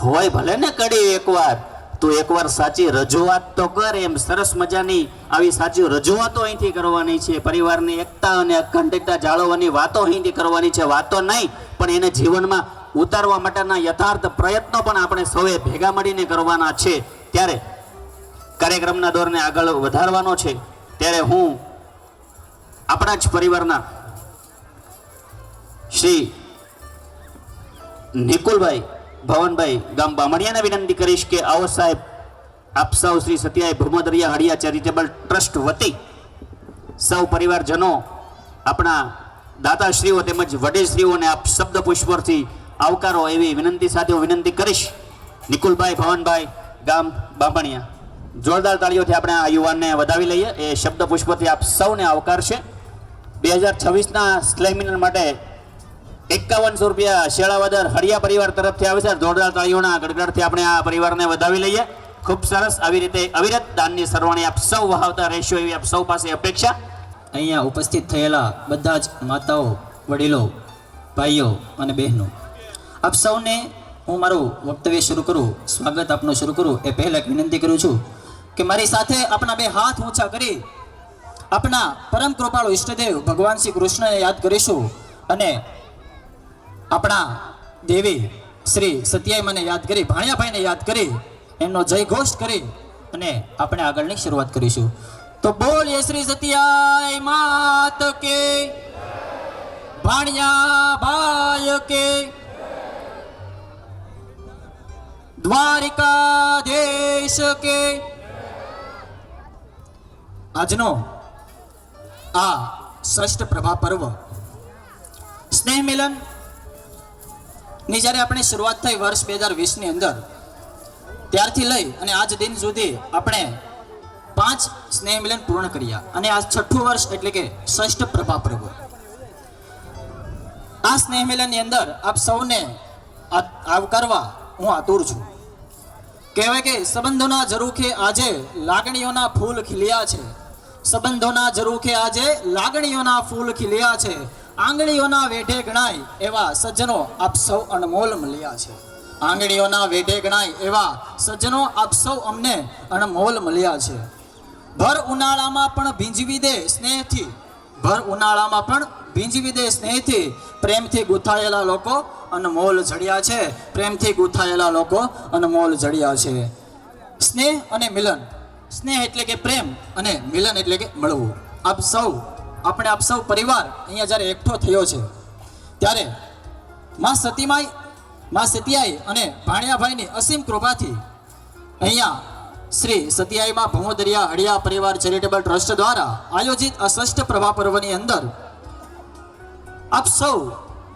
હોય ભલે ને કડવી એકવાર, તું એકવાર સાચી રજૂઆત તો કર. એમ સરસ મજાની આવી સાચી રજૂઆતો અહીંથી કરવાની છે. પરિવારની એકતા અને અખંડિતતા જાળવવાની વાતો અહીંથી કરવાની છે. વાતો નહીં પણ એને જીવનમાં ઉતારવા માટેના યથાર્થ પ્રયત્નો પણ આપણે સૌએ ભેગા મળીને કરવાના છે. ત્યારે કાર્યક્રમના દોરને આગળ વધારવાનો છે. ત્યારે હું આપણા જ પરિવારના શ્રી નિકુલભાઈ ભવનભાઈ ગામ બામણિયાને વિનંતી કરીશ કે આવો સાહેબ આપ સૌ શ્રી સત્યાય ભૂમદરિયા હળિયા ચેરિટેબલ ટ્રસ્ટ વતી સૌ પરિવારજનો આપણા દાતાશ્રીઓ તેમજ વડીલશ્રીઓને આપ શબ્દ પુષ્પથી આવકારો એવી વિનંતી સાથે હું વિનંતી કરીશ. નિકુલભાઈ ભવનભાઈ ગામ બામણિયા, જોરદાર તાળીઓથી આપણે આ યુવાનને વધાવી લઈએ. એ શબ્દ પુષ્પથી આપ સૌને આવકારશે. 2026ના સ્લેમિનર માટે 5100 રૂપિયા શેળાવદર હળિયા પરિવાર તરફથી આવે છે. જોરદાર તાળીઓના ગડગડાટથી આપણે આ પરિવારને વધાવી લઈએ. ખૂબ સરસ. આવી રીતે અવિરત દાનની સરવાણી આપ સૌ વહાવતા રહેશો એવી આપ સૌ પાસે અપેક્ષા. અહીંયા ઉપસ્થિત થયેલા બધા જ માતાઓ, વડીલો, ભાઈઓ અને બહેનો, આપ સૌને હું મારું વક્તવ્ય શરૂ કરું, સ્વાગત આપનું શરૂ કરું એ પહેલાં વિનંતી કરું છું કે મારી સાથે આપણા બે હાથ ઊંચા કરી આપણા પરમ કૃપાળુ ઈષ્ટદેવ ભગવાન શ્રી કૃષ્ણને યાદ કરીશું અને આપણા દેવી શ્રી સત્યાઈ મને યાદ કરી, ભાણિયાભાઈને યાદ કરી, એમનો જય ઘોષ કરી અને આપણે આગળની શરૂઆત કરીશું. તો બોલીએ શ્રી સત્યાઈ માત કે, ભાણિયાભાઈ કે, દ્વારિકાધીશ કે. આજનો આ ષષ્ઠ પ્રભા પર્વ સ્નેહ મિલન ની જ્યારે આપણે શરૂઆત થઈ વર્ષ 2020ની અંદર, ત્યારથી લઈ અને આજ દિન સુધી આપણે 5 સ્નેહ મિલન પૂર્ણ કર્યા અને આ 6ઠું વર્ષ એટલે કે ષષ્ઠ પ્રભા પર્વ. આ સ્નેહ મિલનની અંદર આપ સૌને આવકારવા હું આતુર છું. કહેવાય કે સંબંધોના ઝરૂખે આજે લાગણીઓના ફૂલ ખીલ્યા છે, સંબંધોના ઝરૂખે આજે લાગણીઓના ફૂલ ખીલ્યા છે, આંગળીઓના વેઢે ગણાય એવા સજ્જનો આપ સૌ અનમોલ મળ્યા છે, આંગળીઓના વેઢે ગણાય એવા સજ્જનો આપ સૌ અમને અનમોલ મળ્યા છે. ભર ઉનાળામાં પણ ભીંજવી દે સ્નેહથી, ભર ઉનાળામાં પણ ભીંજવી દે સ્નેહથી, પ્રેમથી ગૂંથાયેલા લોકો અનમોલ જડિયા છે, પ્રેમથી ગૂંથાયેલા લોકો અનમોલ જડિયા છે. સ્નેહ અને મિલન, સ્નેહ એટલે કે પ્રેમ અને મિલન એટલે કે મળવું. આપ સૌ પરિવાર અહીંયા જ્યારે એકઠો થયો છે ત્યારે માં સતિયાઈ અને ભાણિયાભાઈની અસીમ કૃપાથી અહીંયા શ્રી સતિયાઈમાં ભમોદરિયા હળિયા પરિવાર ચેરિટેબલ ટ્રસ્ટ દ્વારા આયોજિત આ ષષ્ઠ પ્રભા પર્વની અંદર આપ સૌ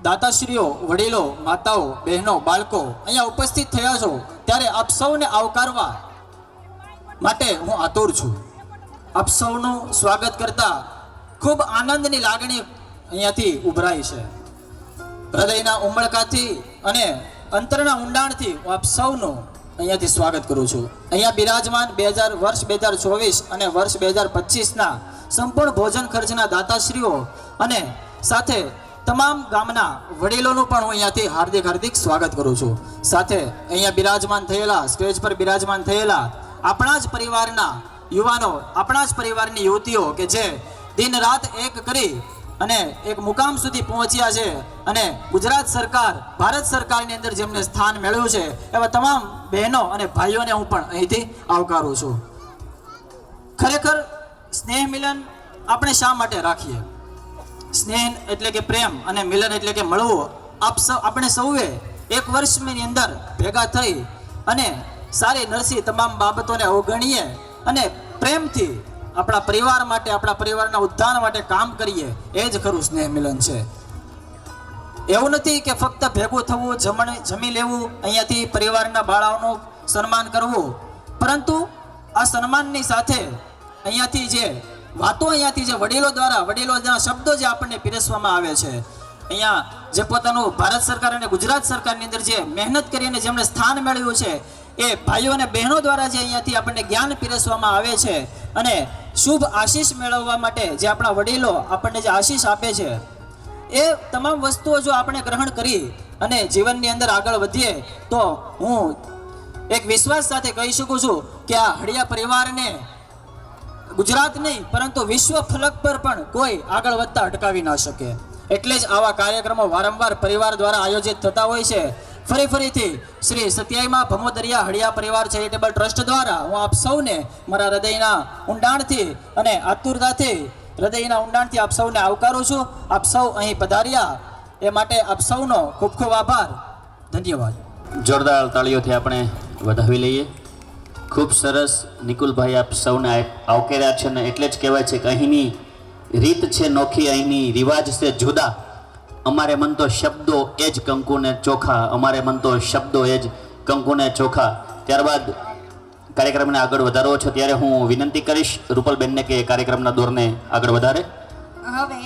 દાતાશ્રીઓ, વડીલો, માતાઓ, બહેનો, બાળકો અહીંયા ઉપસ્થિત થયા છો ત્યારે આપ સૌને આવકારવા માટે હું આતુર છું. આપ સૌનું સ્વાગત કરતા ખૂબ આનંદની લાગણી અહીંયાથી ઉભરાય છે. હૃદયના ઉમળકાથી અને અંતરના ઊંડાણથી હું આપ સૌનું અહીંયાથી સ્વાગત કરું છું. અહીંયા બિરાજમાન 2024 અને વર્ષ 2025ના સંપૂર્ણ ભોજન ખર્ચના દાતાશ્રીઓ અને સાથે તમામ ગામના વડીલોનું પણ હું અહીંયાથી હાર્દિક સ્વાગત કરું છું. સાથે અહીંયા બિરાજમાન થયેલા, સ્ટેજ પર બિરાજમાન થયેલા આપણા જ પરિવારના યુવાનો, આપણા જ પરિવારની યુવતીઓ કે જે દિન રાત એક કરી અને એક મુકામ સુધી પહોંચ્યા છે અને ગુજરાત સરકાર, ભારત સરકારની અંદર જેમને સ્થાન મેળવ્યું છે એવા તમામ બહેનો અને ભાઈઓને હું પણ અહીંથી આવકારું છું. ખરેખર સ્નેહ મિલન આપણે શા માટે રાખીએ? સ્નેહ એટલે કે પ્રેમ અને મિલન એટલે કે મળવું. આપણે સૌએ એક વર્ષની અંદર ભેગા થઈ અને સારી નરસી તમામ બાબતોને અવગણીએ અને પ્રેમથી આપણા પરિવાર માટે, આપણા પરિવારના ઉદ્ધાર માટે કામ કરીએ, એ જ ખરું સ્નેહ મિલન છે. એવું નથી કે ફક્ત ભેગું થવું, જમી લેવું, અહીંયાથી પરિવારના બાળાઓનું સન્માન કરવું, પરંતુ આ સન્માનની સાથે અહીંયાથી જે વાતો, અહીંયાથી જે વડીલોના શબ્દો જે આપણને પીરસવામાં આવે છે, અહીંયા જે પોતાનું ભારત સરકાર અને ગુજરાત સરકારની અંદર જે મહેનત કરીને જેમણે સ્થાન મેળવ્યું છે એ ભાઈઓ અને બહેનો દ્વારા જે અહીંયાથી આપણને જ્ઞાન પીરસવામાં આવે છે અને શુભ આશીષ મેળવવા માટે જે આપણા વડીલો આપણને જે આશીષ આપે છે, એ તમામ વસ્તુઓ જો આપણે ગ્રહણ કરી અને જીવનની અંદર આગળ વધીએ તો હું એક વિશ્વાસ સાથે કહી શકું છું કે આ હળિયા પરિવારને ગુજરાત નહીં પરંતુ વિશ્વ ફલક પર પણ કોઈ આગળ વધતા અટકાવી ના શકે. એટલે જ આવા કાર્યક્રમો વારંવાર પરિવાર દ્વારા આયોજિત થતા હોય છે. ફરીથી શ્રી સત્યાઈમાં ભમોદરિયા હળિયા પરિવાર ચેરિટેબલ ટ્રસ્ટ દ્વારા હું આપ સૌને મારા હૃદયના ઊંડાણથી અને આતુરતાથી આપ સૌને આવકારું છું. આપ સૌ અહીં પધાર્યા એ માટે આપ સૌનો ખૂબ ખૂબ આભાર. ધન્યવાદ. જોરદાર તાળીઓથી આપણે વધાવી લઈએ. ખૂબ સરસ નિકુલભાઈ, આપ સૌને આવકાર્યા છે ને એટલે જ કહેવાય છે કે અહીંની રીત છે નોખી, અહીંની રિવાજ છે જુદા. અમારે મન તો શબ્દો એ જ કંકુને ચોખા, અમારે મન તો શબ્દો એ જ કંકુને ચોખા. ત્યારબાદ કાર્યક્રમને આગળ વધારવો છે ત્યારે હું વિનંતી કરીશ રૂપલબેનને કે કાર્યક્રમના દોરને આગળ વધારે. હવે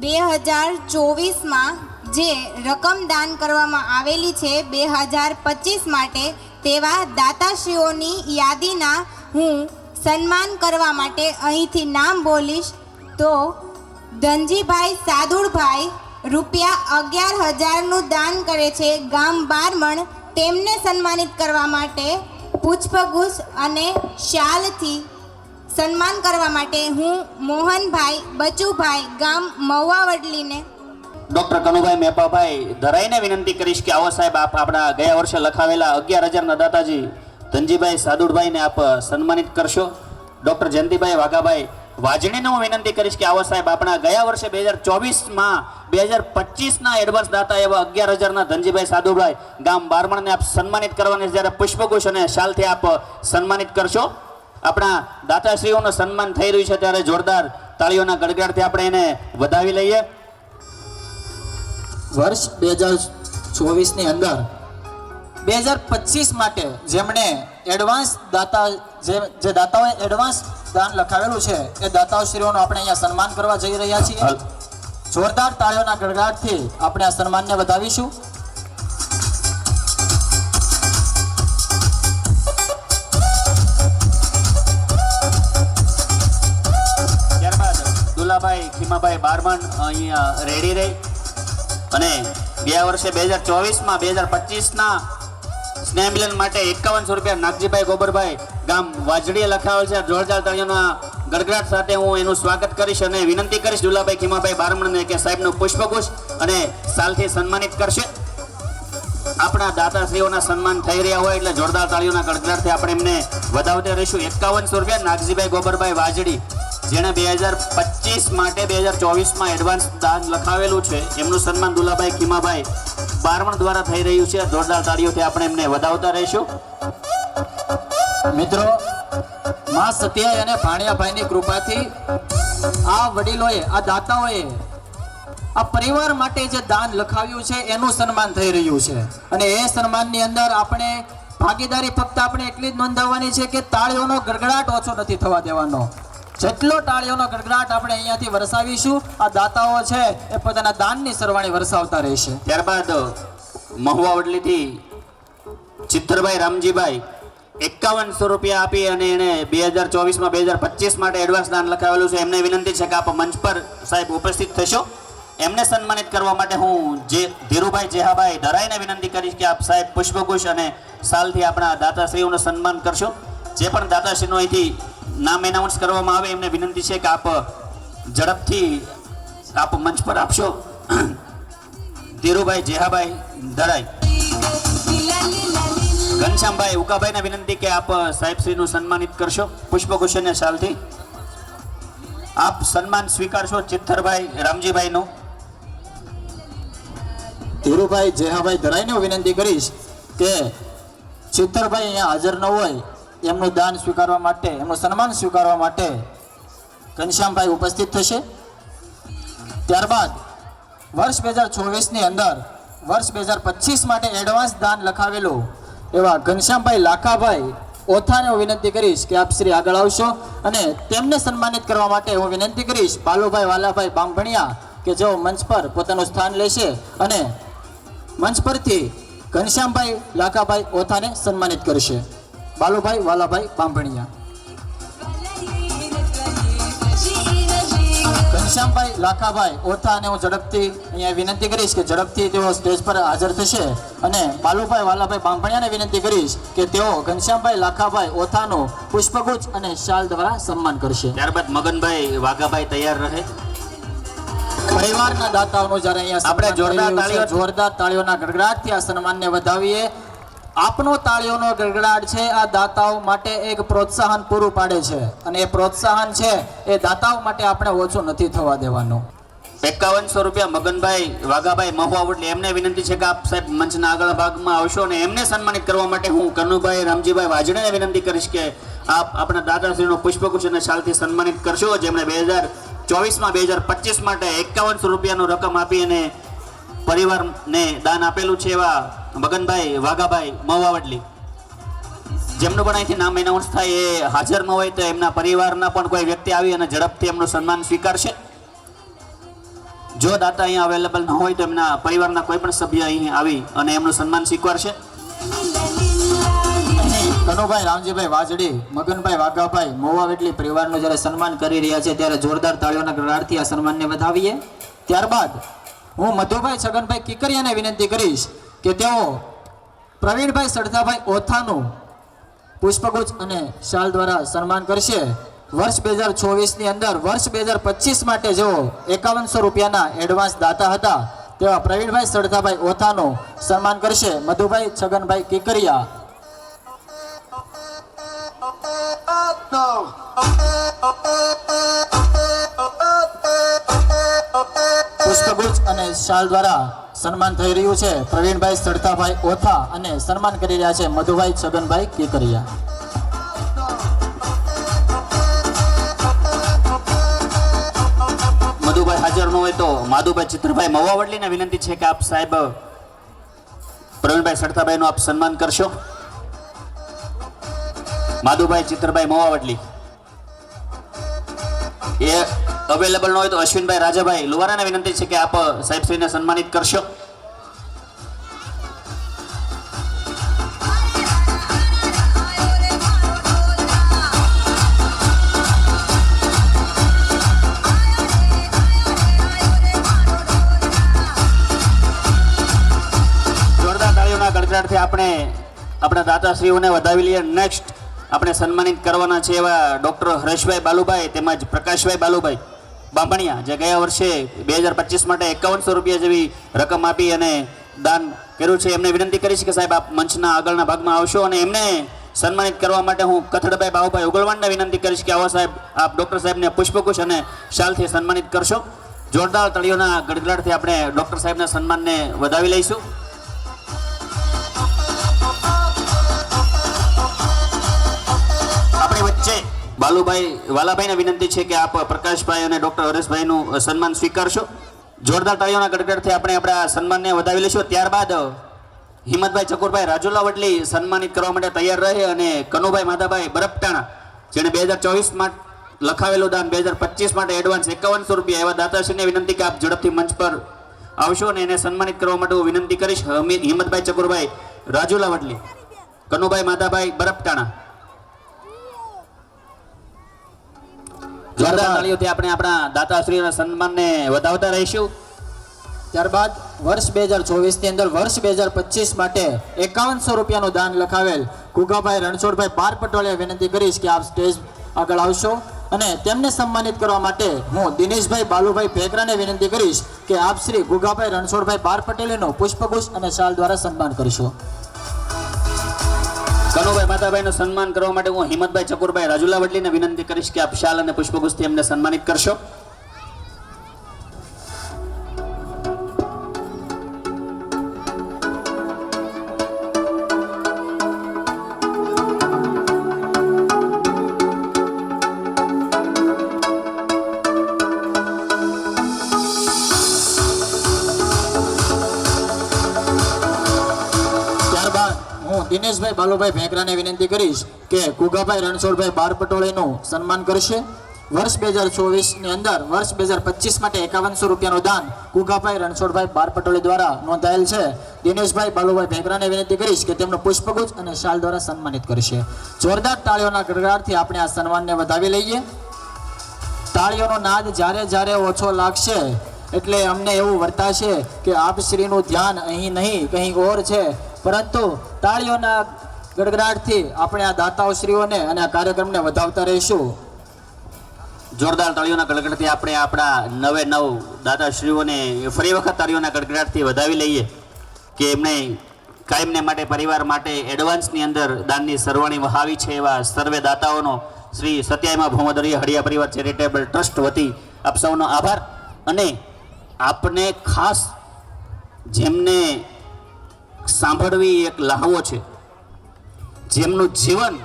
2024માં જે રકમ દાન કરવામાં આવેલી છે 2025 માટે, તેવા દાતાશ્રીઓની યાદીના હું સન્માન કરવા માટે અહીંથી નામ બોલીશ. તો ધનજીભાઈ સાદુળભાઈ રૂપિયા 11,000નું દાન કરે છે ગામ બારમણ. તેમને સન્માનિત કરવા માટે પુષ્પગુચ્છ અને શાલથી સન્માન કરવા માટે હું મોહનભાઈ બચુભાઈ ગામ મહુવાવડલીને ડૉક્ટર કનુભાઈ મેપાભાઈ ધરાઈને વિનંતી કરીશ કે આવો સાહેબ, આપ આપણા ગયા વર્ષે લખાવેલા 11,000ના દાતાજી ધનજીભાઈ સાદુળભાઈને આપ સન્માનિત કરશો. ડૉક્ટર જયંતિભાઈ વાઘાભાઈ વાજણીને હું વિનંતી કરીશ કે આવો સાહેબ, આપણા ગયા વર્ષે 2024માં 2025ના એડવાન્સ દાતા એવા 11,000ના ધનજીભાઈ સાદુભાઈ ગામ બારમણને આપ સન્માનિત કરવાની જ્યારે પુષ્પગુચ્છ અને શાલથી આપ સન્માનિત કરશો. આપણા દાતાશ્રીઓનું સન્માન થઈ રહ્યું છે ત્યારે જોરદાર તાળીઓના ગડગડાટથી આપણે એને વધાવી લઈએ. વર્ષ 2024ની અંદર 2025 માટે જેમણે એડવાન્સ દાતા જે દાતાઓએ એડવાન્સ દાન લખાવેલું છે એ દાતાશ્રીઓનું આપણે અહીંયા સન્માન કરવા જઈ રહ્યા છીએ. જોરદાર તાળીઓના ગડગડાટથી આપણે આ સન્માનને વધાવીશું. ત્યારબાદ દુલાભાઈ ખીમાભાઈ બારમણ અહીંયા રેડી રહી અને ગયા વર્ષે 2024માં 2025ના સ્નેહ મિલન માટે 5100 રૂપિયા નાગજીભાઈ ગોબરભાઈ ગામ વાજડીએ લખાવેલ છે. જોરદાર તાળીઓના ગડગડાટ સાથે હું એનું સ્વાગત કરીશ અને વિનંતી કરીશ દુલાભાઈ ખીમાભાઈ બારમણને કે સાહેબનું પુષ્પગુચ્છ અને સાલથી સન્માનિત કરશે. આપણા દાતાશ્રીઓના સન્માન થઈ રહ્યા હોય એટલે જોરદાર તાળીઓના ગડગડાટથી આપણે એમને વધાવતા રહીશું. 5100 રૂપિયા નાગજીભાઈ ગોબરભાઈ વાજડી, જેણે 2025 માટે 2024માં એડવાન્સ દાન લખાવેલું છે, એમનું સન્માન દુલાભાઈ ખીમાભાઈ બારમણ દ્વારા થઈ રહ્યું છે. જોરદાર તાળીઓથી આપણે એમને વધાવતા રહીશું. મિત્રો, માં સત્યાય અને ભાણિયાભાઈની કૃપાથી આ વડીલોએ, આ દાતાઓએ આ પરિવાર માટે જે દાન લખાવ્યું છે એનું સન્માન થઈ રહ્યું છે. અને એ સન્માનની અંદર આપણે ભાગીદારી ફક્ત આપણે એટલી જ નોંધાવવાની છે કે તાળીઓનો ગડગડાટ ઓછો નથી થવા દેવાનો. જેટલો તાળીઓનો ગડગડાટ આપણે અહીંયાથી વરસાવીશું, આ દાતાઓ છે એ પોતાના દાનની સરવાણી વરસાવતા રહેશે. ત્યારબાદ મહુવા વડલીથી ચિત્તરભાઈ રામજીભાઈ 5100 રૂપિયા આપી અને એને 2024માં 2025 માટે એડવાન્સ દાન લખાવેલું છે. એમને વિનંતી છે કે આપ મંચ પર સાહેબ ઉપસ્થિત થશો. એમને સન્માનિત કરવા માટે હું જે ધીરુભાઈ જેહાભાઈ ધરાઈને વિનંતી કરીશ કે આપ સાહેબ પુષ્પગુચ્છ અને સાલથી આપણા દાતાશ્રીઓનું સન્માન કરશો. જે પણ દાતાશ્રીનું અહીંથી નામ એનાઉન્સ કરવામાં આવે એમને વિનંતી છે કે આપ ઝડપથી આપ મંચ પર આપશો. ધીરુભાઈ જેહાભાઈ ધરાઈ. ઘનશ્યામભાઈ ઉકાભાઈને વિનંતી કે આપ સાહેબશ્રીનું સન્માનિત કરશો પુષ્પગુચ્છ અને શાલથી. આપ સન્માન સ્વીકારશો ચિત્તરભાઈ રામજીભાઈનું. ધીરુભાઈ જેહાભાઈ ધરાઈને હું વિનંતી કરીશ કે ચિત્તરભાઈ અહીંયા હાજર ન હોય, એમનું દાન સ્વીકારવા માટે, એમનું સન્માન સ્વીકારવા માટે ઘનશ્યામભાઈ ઉપસ્થિત થશે. ત્યારબાદ વર્ષ 2024ની અંદર વર્ષ 2025 માટે એડવાન્સ દાન લખાવેલું એવા ઘનશ્યામભાઈ લાખાભાઈ ઓથાને હું વિનંતી કરીશ કે આપ શ્રી આગળ આવશો અને તેમને સન્માનિત કરવા માટે હું વિનંતી કરીશ બાલુભાઈ વાલાભાઈ બામભણિયા કે જેઓ મંચ પર પોતાનું સ્થાન લેશે અને મંચ પરથી ઘનશ્યામભાઈ લાખાભાઈ ઓથાને સન્માનિત કરશે. બાલુભાઈ વાલાભાઈ બામભણિયા. ઘનશ્યામભાઈ લાખાભાઈ ઓથાને હું ઝડપથી અહીંયા વિનંતી કરીશ કે ઝડપથી તેઓ સ્ટેજ પર હાજર થશે અને બાલુભાઈ વાલાભાઈ બામભણિયાને વિનંતી કરીશ કે તેઓ ઘનશ્યામભાઈ લાખાભાઈ ઓથાનું પુષ્પગુચ્છ અને શાલ દ્વારા સન્માન કરશે. ત્યારબાદ મગનભાઈ વાઘાભાઈ તૈયાર રહે. પરિવારના દાતાઓનું જ્યારે અહીંયા આપણે જોરદાર તાળીઓના ગડગડાટથી આ સન્માનને વધાવીએ. આપનો તાળીઓનો ગડગડાટ છે આ દાતાઓ માટે એક પ્રોત્સાહન પૂરું પાડે છે અને એ પ્રોત્સાહન છે એ દાતાઓ માટે આપણે ઓછું નથી થવા દેવાનું. 5100 રૂપિયા મગનભાઈ વાઘાભાઈ મહુવા વડલી. એમને વિનંતી છે કે આપ સાહેબ મંચના આગળ ભાગમાં આવશો અને એમને સન્માનિત કરવા માટે હું કનુભાઈ રામજીભાઈ વાજણીને વિનંતી કરીશ કે આપ આપણા દાતાશ્રીનો પુષ્પગુચ્છ અને શાલથી સન્માનિત કરશો, જેમણે 2024માં 2025 માટે 5100 રૂપિયાનું રકમ આપી અને પરિવારને દાન આપેલું છે એવા મગનભાઈ વાઘાભાઈ મહુવા વડલી. જેમનું પણ અહીંથી નામ એનાઉન્સ થાય એ હાજર ન હોય તો એમના પરિવારના પણ કોઈ વ્યક્તિ આવી અને ઝડપથી એમનું સન્માન સ્વીકારશે. જો દાતા અહીંયા અવેલેબલ ન હોય તો એમના પરિવારના કોઈ પણ સભ્ય અહીં આવી અને એમનું સન્માન સ્વીકારશે. કનુભાઈ રામજીભાઈ વાજડી, મગનભાઈ વાઘાભાઈ મહુવા વડલી પરિવારનું જ્યારે સન્માન કરી રહ્યા છે ત્યારે જોરદાર તાળીઓના ગડગડાટથી આ સન્માનને વધાવીએ. ત્યારબાદ હું મધુભાઈ છગનભાઈ કિકરિયાને વિનંતી કરીશ કે તેઓ પ્રવીણભાઈ સરદાભાઈ ઓથાનું પુષ્પગુચ્છ અને શાલ દ્વારા સન્માન કરશે. વર્ષ 2024ની અંદર વર્ષ 2025 માટે જેઓ 5100 રૂપિયાના એડવાન્સ દાતા હતા તેવા પ્રવીણભાઈ સરદાભાઈ ઓથાનું સન્માન કરશે મધુભાઈ છગનભાઈ કિકરિયા. પુષ્પગુચ્છ અને શાલ દ્વારા સન્માન થઈ રહ્યું છે પ્રવીણભાઈ સરદાભાઈ ઓથા અને સન્માન કરી રહ્યા છે મધુભાઈ છગનભાઈ કિકરિયા. મધુભાઈ હાજર ન હોય તો માધુભાઈ ચિત્રભાઈ મહુવા વડલીને વિનંતી છે કે આપ સાહેબ પ્રવીણભાઈ સરદાભાઈનું આપ સન્માન કરશો. માધુભાઈ ચિત્રભાઈ મહુવા વડલી. એ અવેલેબલ ન હોય તો અશ્વિનભાઈ રાજાભાઈ લુવારાને વિનંતી છે કે આપ સાહેબશ્રીને સન્માનિત કરશો. જોરદાર તાળીઓના ગડગડાટથી આપણે આપણા દાતાશ્રીઓને વધાવી લઈએ. નેક્સ્ટ આપણે સન્માનિત કરવાના છે એવા ડૉક્ટર હરેશભાઈ બાલુભાઈ તેમજ પ્રકાશભાઈ બાલુભાઈ બાંભણિયા, જે ગયા વર્ષે 2025 માટે 5100 રૂપિયા જેવી રકમ આપી અને દાન કર્યું છે. એમને વિનંતી કરીશ કે સાહેબ આપ મંચના આગળના ભાગમાં આવશો અને એમને સન્માનિત કરવા માટે હું કથડભાઈ બાબુભાઈ ઉગલવાણને વિનંતી કરીશ કે આવો સાહેબ આપ ડૉક્ટર સાહેબને પુષ્પગુચ્છ અને શાલથી સન્માનિત કરશો. જોરદાર તાળીઓના ગડગડાટથી આપણે ડૉક્ટર સાહેબના સન્માનને વધાવી લઈશું. આપણી વચ્ચે બાલુભાઈ વાલાભાઈને વિનંતી છે કે આપ પ્રકાશભાઈ અને ડૉક્ટર હરેશભાઈનું સન્માન સ્વીકારશો. જોરદાર તાળીઓના ગડગડાટથી આપણે આપણા સન્માનને વધાવી લઈશું. ત્યારબાદ હિંમતભાઈ ચકોરભાઈ રાજુલા વડલી સન્માનિત કરવા માટે તૈયાર રહે અને કનુભાઈ માધાભાઈ બરપટાણા, જેણે 2024 લખાવેલું દાન 2025 માટે એડવાન્સ 5100 રૂપિયા, એવા દાતાશ્રીને વિનંતી કે આપ ઝડપથી મંચ પર આવશો અને એને સન્માનિત કરવા માટે હું વિનંતી કરીશ. હિંમતભાઈ ચકોરભાઈ રાજુલા વડલી, કનુભાઈ માધાભાઈ બરપટાણા. જોરદાર તાળીઓથી આપણે આપણા દાતાશ્રીઓના સન્માનને વધાવતા રહીશું. ત્યારબાદ વર્ષ 2024 ની અંદર વર્ષ 2025 માટે 5100 રૂપિયાનું દાન લખાવેલ ગુગાભાઈ રણછોડભાઈ બાર પટોળિયા વિનંતી કરીશ કે આપ સ્ટેજ આગળ આવશો અને તેમને સન્માનિત કરવા માટે હું દિનેશભાઈ બાલુભાઈ ભેગરાને વિનંતી કરીશ કે આપ શ્રી ગુગાભાઈ રણછોડભાઈ બાર પટેલનું પુષ્પગુચ્છ અને શાલ દ્વારા સન્માન કરશો. કનુભાઈ માતાભાઈનું સન્માન કરવા માટે હું હિંમતભાઈ ચકોરભાઈ રાજુલા વડલીને વિનંતી કરીશ કે આપ શાલ અને પુષ્પગુચ્છથી એમને સન્માનિત કરશો. દિનેશભાઈ બાલુભાઈ ભેગરાને વિનંતી કરીશ કે ગુગાભાઈ રણછોડભાઈ બાર પટોળીનું સન્માન કરશે. વર્ષ 2024 ની અંદર વર્ષ 2025 માટે 5100 રૂપિયાનું દાન ગુગાભાઈ રણછોડભાઈ બાર પટોળી દ્વારા નોંધાયેલ છે. દિનેશભાઈ બાલુભાઈ ભેગરાને વિનંતી કરીશ કે તેમનું પુષ્પગુચ્છ અને શાલ દ્વારા સન્માનિત કરશે. જોરદાર તાળીઓના ગડગડાટથી આપણે આ સન્માનને વધાવી લઈએ. તાળીઓનો નાદ જ્યારે જ્યારે ઓછો લાગશે એટલે અમને એવું વર્તાશે કે આપ શ્રીનું ધ્યાન અહીં નહીં કંઈક ઓર છે, પરંતુ તાળીઓના ગડગડાટથી આપણે આ દાતાઓશ્રીઓને અને આ કાર્યક્રમને વધાવતા રહીશું. જોરદાર તાળીઓના ગડગડાટથી આપણે આપણા નવે નવ દાતાશ્રીઓને ફરી વખત તાળીઓના ગડગડાટથી વધાવી લઈએ કે એમને કાયમને માટે પરિવાર માટે એડવાન્સની અંદર દાનની સરવાણી વહાવી છે એવા સર્વે દાતાઓનો શ્રી સત્યાયમાં ભોમદરીય હળિયા પરિવાર ચેરિટેબલ ટ્રસ્ટ વતી આપ સૌનો આભાર. અને આપને ખાસ જેમને સાંભળવી એક લહાવો છે, જેમનું જીવન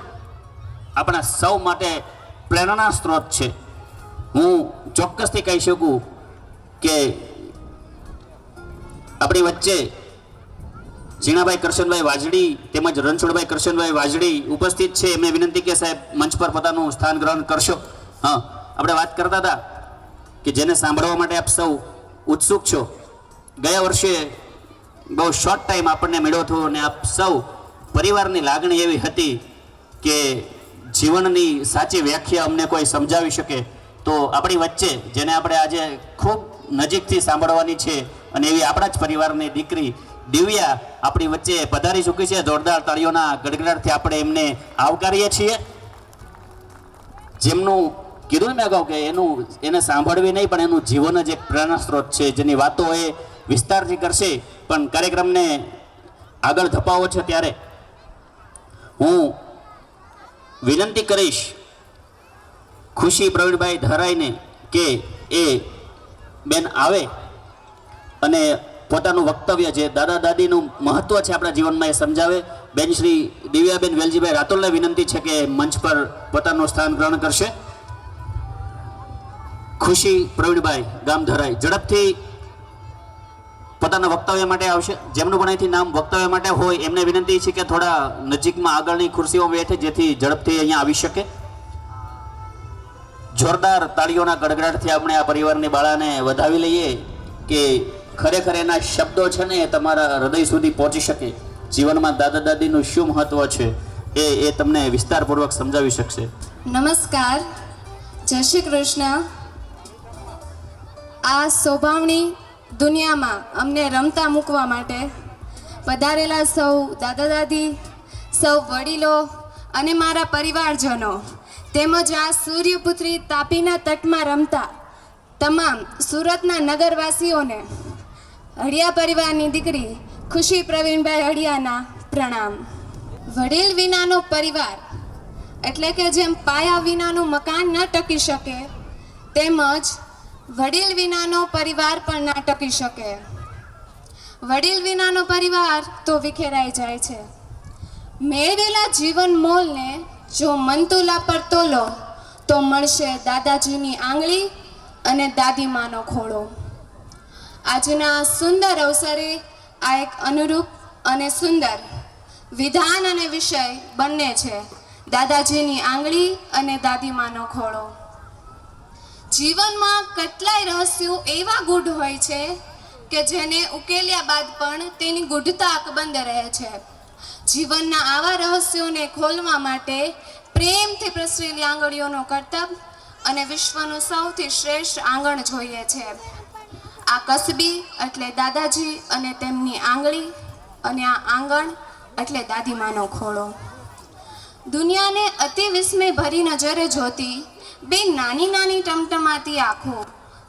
આપણા સૌ માટે પ્રેરણા સ્ત્રોત છે, હું ચોક્કસથી કહી શકું કે આપણી વચ્ચે ઝીણાભાઈ કરશનભાઈ વાજડી તેમજ રણછોડભાઈ કરશનભાઈ વાજડી ઉપસ્થિત છે. એમને વિનંતી કે સાહેબ મંચ પર પોતાનું સ્થાન ગ્રહણ કરશો. હા, આપણે વાત કરતા હતા કે જેને સાંભળવા માટે આપ સૌ ઉત્સુક છો. ગયા વર્ષે બહુ શોર્ટ ટાઈમ આપણને મળ્યો હતો અને આપ સૌ પરિવારની લાગણી એવી હતી કે જીવનની સાચી વ્યાખ્યા અમને કોઈ સમજાવી શકે. તો આપણી વચ્ચે જેને આપણે આજે ખૂબ નજીકથી સાંભળવાની છે અને એવી આપણા જ પરિવારની દીકરી દિવ્યા આપણી વચ્ચે પધારી ચૂકી છે. જોરદાર તાળીઓના ગડગડાટથી આપણે એમને આવકારીએ છીએ. જેમનું કીધું મેં અગાઉ કે એને સાંભળવી નહીં પણ એનું જીવન જ એક પ્રેરણા સ્ત્રોત છે, જેની વાતો એ વિસ્તારથી કરશે. પણ કાર્યક્રમને આગળ ધપાવો છે ત્યારે હું વિનંતી કરીશ ખુશી પ્રવીણભાઈ ધરાઈને કે એ બેન આવે અને પોતાનું વક્તવ્ય જે દાદા દાદીનું મહત્વ છે આપણા જીવનમાં એ સમજાવે. બેન શ્રી દિવ્યાબેન વેલજીભાઈ રાતોલને વિનંતી છે કે મંચ પર પોતાનું સ્થાન ગ્રહણ કરશે. ખુશી પ્રવીણભાઈ ગામ ધરાઈ ઝડપથી પોતાના વક્તવ્ય માટે આવશે. જેમનું પણ અહીંથી નામ વક્તવ્ય માટે હોય એમને વિનંતી છે કે થોડા નજીકમાં આગળની ખુરશીઓ બેઠે જેથી ઝડપથી અહીંયા આવી શકે. જોરદાર તાળીઓના ગડગડાટથી આપણે આ પરિવારની બાળાને વધાવી લઈએ કે ખરેખર એના શબ્દો છે ને એ તમારા હૃદય સુધી પહોંચી શકે. જીવનમાં દાદા દાદીનું શું મહત્વ છે એ તમને વિસ્તારપૂર્વક સમજાવી શકશે. નમસ્કાર, જય શ્રી કૃષ્ણ. આ શોભાવણી દુનિયામાં અમને રમતા મૂકવા માટે પધારેલા સૌ દાદા દાદી, સૌ વડીલો અને મારા પરિવારજનો તેમજ આ સૂર્યપુત્રી તાપીના તટમાં રમતા તમામ સુરતના નગરવાસીઓને હળિયા પરિવારની દીકરી ખુશી પ્રવીણભાઈ હળિયાના પ્રણામ. વડીલ વિનાનો પરિવાર એટલે કે જેમ પાયા વિનાનું મકાન ન ટકી શકે તેમજ વડીલ વિનાનો પરિવાર પણ ના ટકી શકે. વડીલ વિનાનો પરિવાર તો વિખેરાઈ જાય છે. મેળવેલા જીવન મોલને જો મનતુલા પર તોલો તો મળશે દાદાજીની આંગળી અને દાદીમાનો ખોળો. આજના સુંદર અવસરે આ એક અનુરૂપ અને સુંદર વિધાન અને વિષય બંને છે, દાદાજીની આંગળી અને દાદીમાનો ખોળો. જીવનમાં કેટલાય રહસ્યો એવા ગૂઢ હોય છે કે જેને ઉકેલ્યા બાદ પણ તેની ગૂઢતા અકબંધ રહે છે. જીવનના આવા રહસ્યોને ખોલવા માટે પ્રેમથી પ્રસરેલી આંગળીઓનો કરતબ અને વિશ્વનું સૌથી શ્રેષ્ઠ આંગણ જોઈએ છે. આ કસબી એટલે દાદાજી અને તેમની આંગળી, અને આ આંગણ એટલે દાદીમાનો ખોળો. દુનિયાને અતિ વિસ્મય ભરી નજરે જોતી બે નાની નાની ટમટમાતી આંખો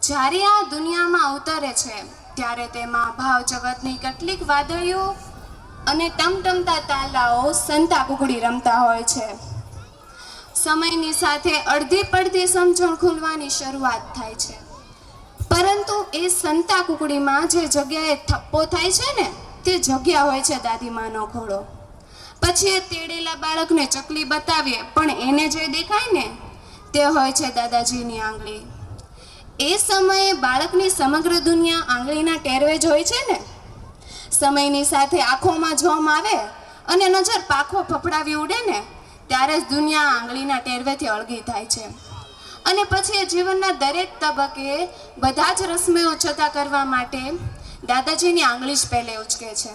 જ્યારે આ દુનિયામાં અવતરે છે ત્યારે તેમાં ભાવ જગતની કેટલીક વાદળીઓ અને ટમટમતા તાલાઓ સંતા કુકડી રમતા હોય છે. સમયની સાથે અડધી પડધી સમજણ ખુલવાની શરૂઆત થાય છે, પરંતુ એ સંતા કુકડીમાં જે જગ્યાએ થપ્પો થાય છે ને તે જગ્યા હોય છે દાદીમાનો ખોળો. પછી એ તેડેલા બાળકને ચકલી બતાવીએ પણ એને જે દેખાય ને તે હોય છે દાદાજીની આંગળી. એ સમયે બાળકની સમગ્ર દુનિયા આંગળીના ટેરવે જ હોય છે ને. સમયની સાથે આંખોમાં જોમ આવે અને નજર પાખો ફફડાવી ઉડે ને ત્યારે જ દુનિયા આંગળીના ટેરવેથી અળગી થાય છે. અને પછી એ જીવનના દરેક તબક્કે બધા જ રસમયો છતાં કરવા માટે દાદાજીની આંગળી જ પહેલે ઉચકે છે.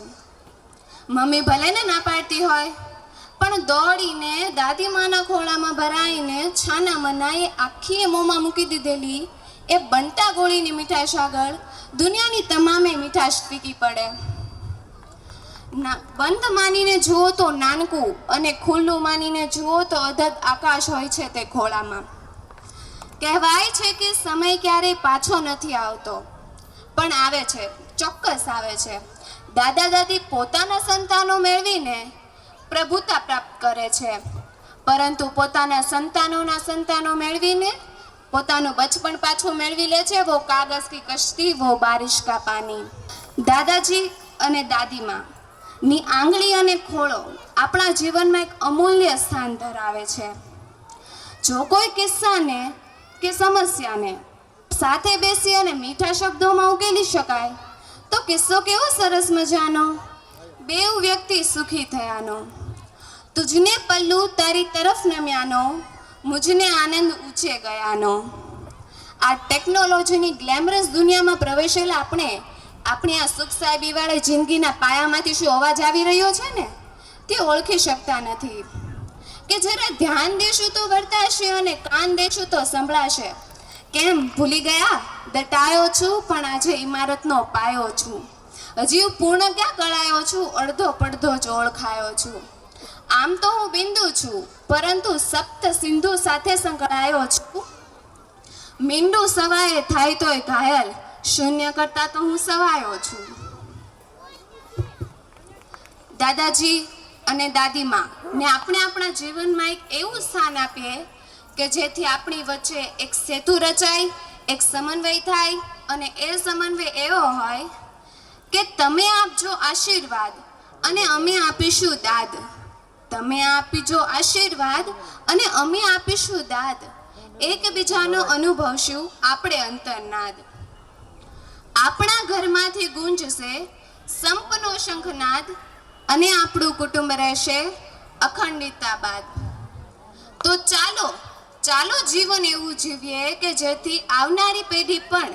મમ્મી ભલે ને ના પાડતી હોય પણ દોડીને દાદીમાના ખોળામાં ભરાઈને છાના મનાએ આખી મોંમાં મૂકી દીધેલી એ બંટા ગોળીની મીઠાશ આગળ દુનિયાની તમામે મીઠાશ ફીકી પડે. બંધ માનીને જુઓ તો નાનકું અને ખુલ્લું માનીને જુઓ તો અધધ આકાશ હોય છે તે ખોળામાં. કહેવાય છે કે સમય ક્યારેય પાછો નથી આવતો, પણ આવે છે, ચોક્કસ આવે છે. દાદા દાદી પોતાના સંતાનો મેળવીને પ્રભુતા પ્રાપ્ત કરે છે, પરંતુ પોતાના સંતાનોના સંતાનો મેળવીને પોતાનું બચપણ પાછું મેળવી લે છે. વો કાગઝ કી કશ્તી, વો બારિશ કા પાની. દાદાજી અને દાદીમા ની આંગળી અને ખોળો આપણા જીવનમાં એક અમૂલ્ય સ્થાન ધરાવે છે. જો કોઈ કિસ્સાને કે સમસ્યાને સાથે બેસી અને મીઠા શબ્દોમાં ઉકેલી શકાય તો કિસ્સો કેવો સરસ મજાનો, બેઉ વ્યક્તિ સુખી થયાનો. તુજને પલ્લુ તારી તરફ નમ્યાનો, મુજને આનંદ ઊંચે ગયાનો. આ ટેકનોલોજીની ગ્લેમરસ દુનિયામાં પ્રવેશેલા આપણી આ સુખ સાહેબીવાળી જિંદગીના પાયામાંથી શું અવાજ આવી રહ્યો છે ને તે ઓળખી શકતા નથી. કે જરા ધ્યાન દેશું તો વર્તાશે અને કાન દેશું તો સંભળાશે. કેમ ભૂલી ગયા? દટાયો છું પણ આજે ઇમારતનો પાયો છું. હજી પૂર્ણ ક્યાં કળાયો છું, અડધો પડધો જ ઓળખાયો છું. આમ તો હું બિંદુ છું પરંતુ સપ્ત સિંધુ સાથે સંકળાયો છું. મીંડું સવાએ થાય તોય ઘાયલ, શૂન્ય કરતા તો હું સવાયો છું. દાદાજી અને દાદીમા ને આપણે આપણા જીવનમાં એક એવું સ્થાન આપીએ કે જેથી આપણી વચ્ચે એક સેતુ રચાય, એક સમન્વય થાય, અને એ સમન્વય એવો હોય કે તમે આપજો આશીર્વાદ અને અમે આપીશું દાદ. તમે આપીજો આશીર્વાદ અને અમે આપીશું દાદ. એકબીજાનો અનુભવશું આપણે અંતરનાદ. આપણા ઘરમાંથી ગુંજશે સંપનો શંખનાદ અને આપણું કુટુંબ રહેશે અખંડિતતાબાદ. તો ચાલો જીવન એવું જીવીએ કે જેથી આવનારી પેઢી પણ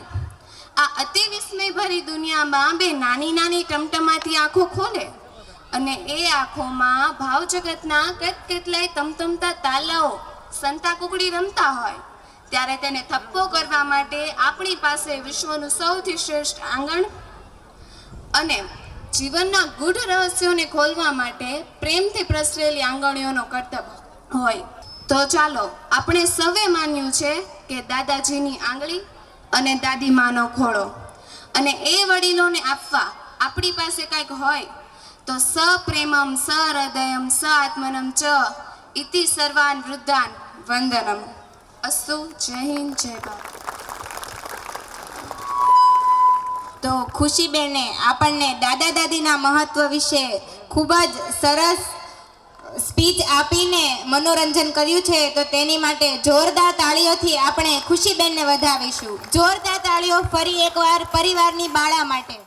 આ અતિ વિસ્મયભરી દુનિયામાં બે નાની નાની ટમટમાતી આંખો ખોલે અને એ આંખોમાં ભાવ જગતના કેટલાય તમતમતા તાલાઓ સંતા કુકડી રમતા હોય ત્યારે તેને થપ્પો કરવા માટે આપણી પાસે વિશ્વનું સૌથી શ્રેષ્ઠ આંગણ અને જીવનના ગૂઢ રહસ્યોને ખોલવા માટે પ્રેમથી પ્રસરેલી આંગળીઓનો કરતબ હોય. તો ચાલો આપણે સૌએ માન્યું છે કે દાદાજીની આંગળી અને દાદીમાનો ખોળો અને એ વડીલોને આપવા આપણી પાસે કંઈક હોય તો સપ્રેમમ સહૃદયમ સ આત્મનમ ચ ઇતિ સર્વાન વૃદ્ધાન વંદનમ. અસ્તુ. જય હિન્દ, જય ભારત. તો ખુશીબેને આપણને દાદા દાદીના મહત્વ વિશે ખૂબ જ સરસ સ્પીચ આપીને મનોરંજન કર્યું છે. તો તેની માટે જોરદાર તાળીઓથી આપણે ખુશીબેનને વધાવીશું. જોરદાર તાળીઓ ફરી એકવાર પરિવારની બાળા માટે.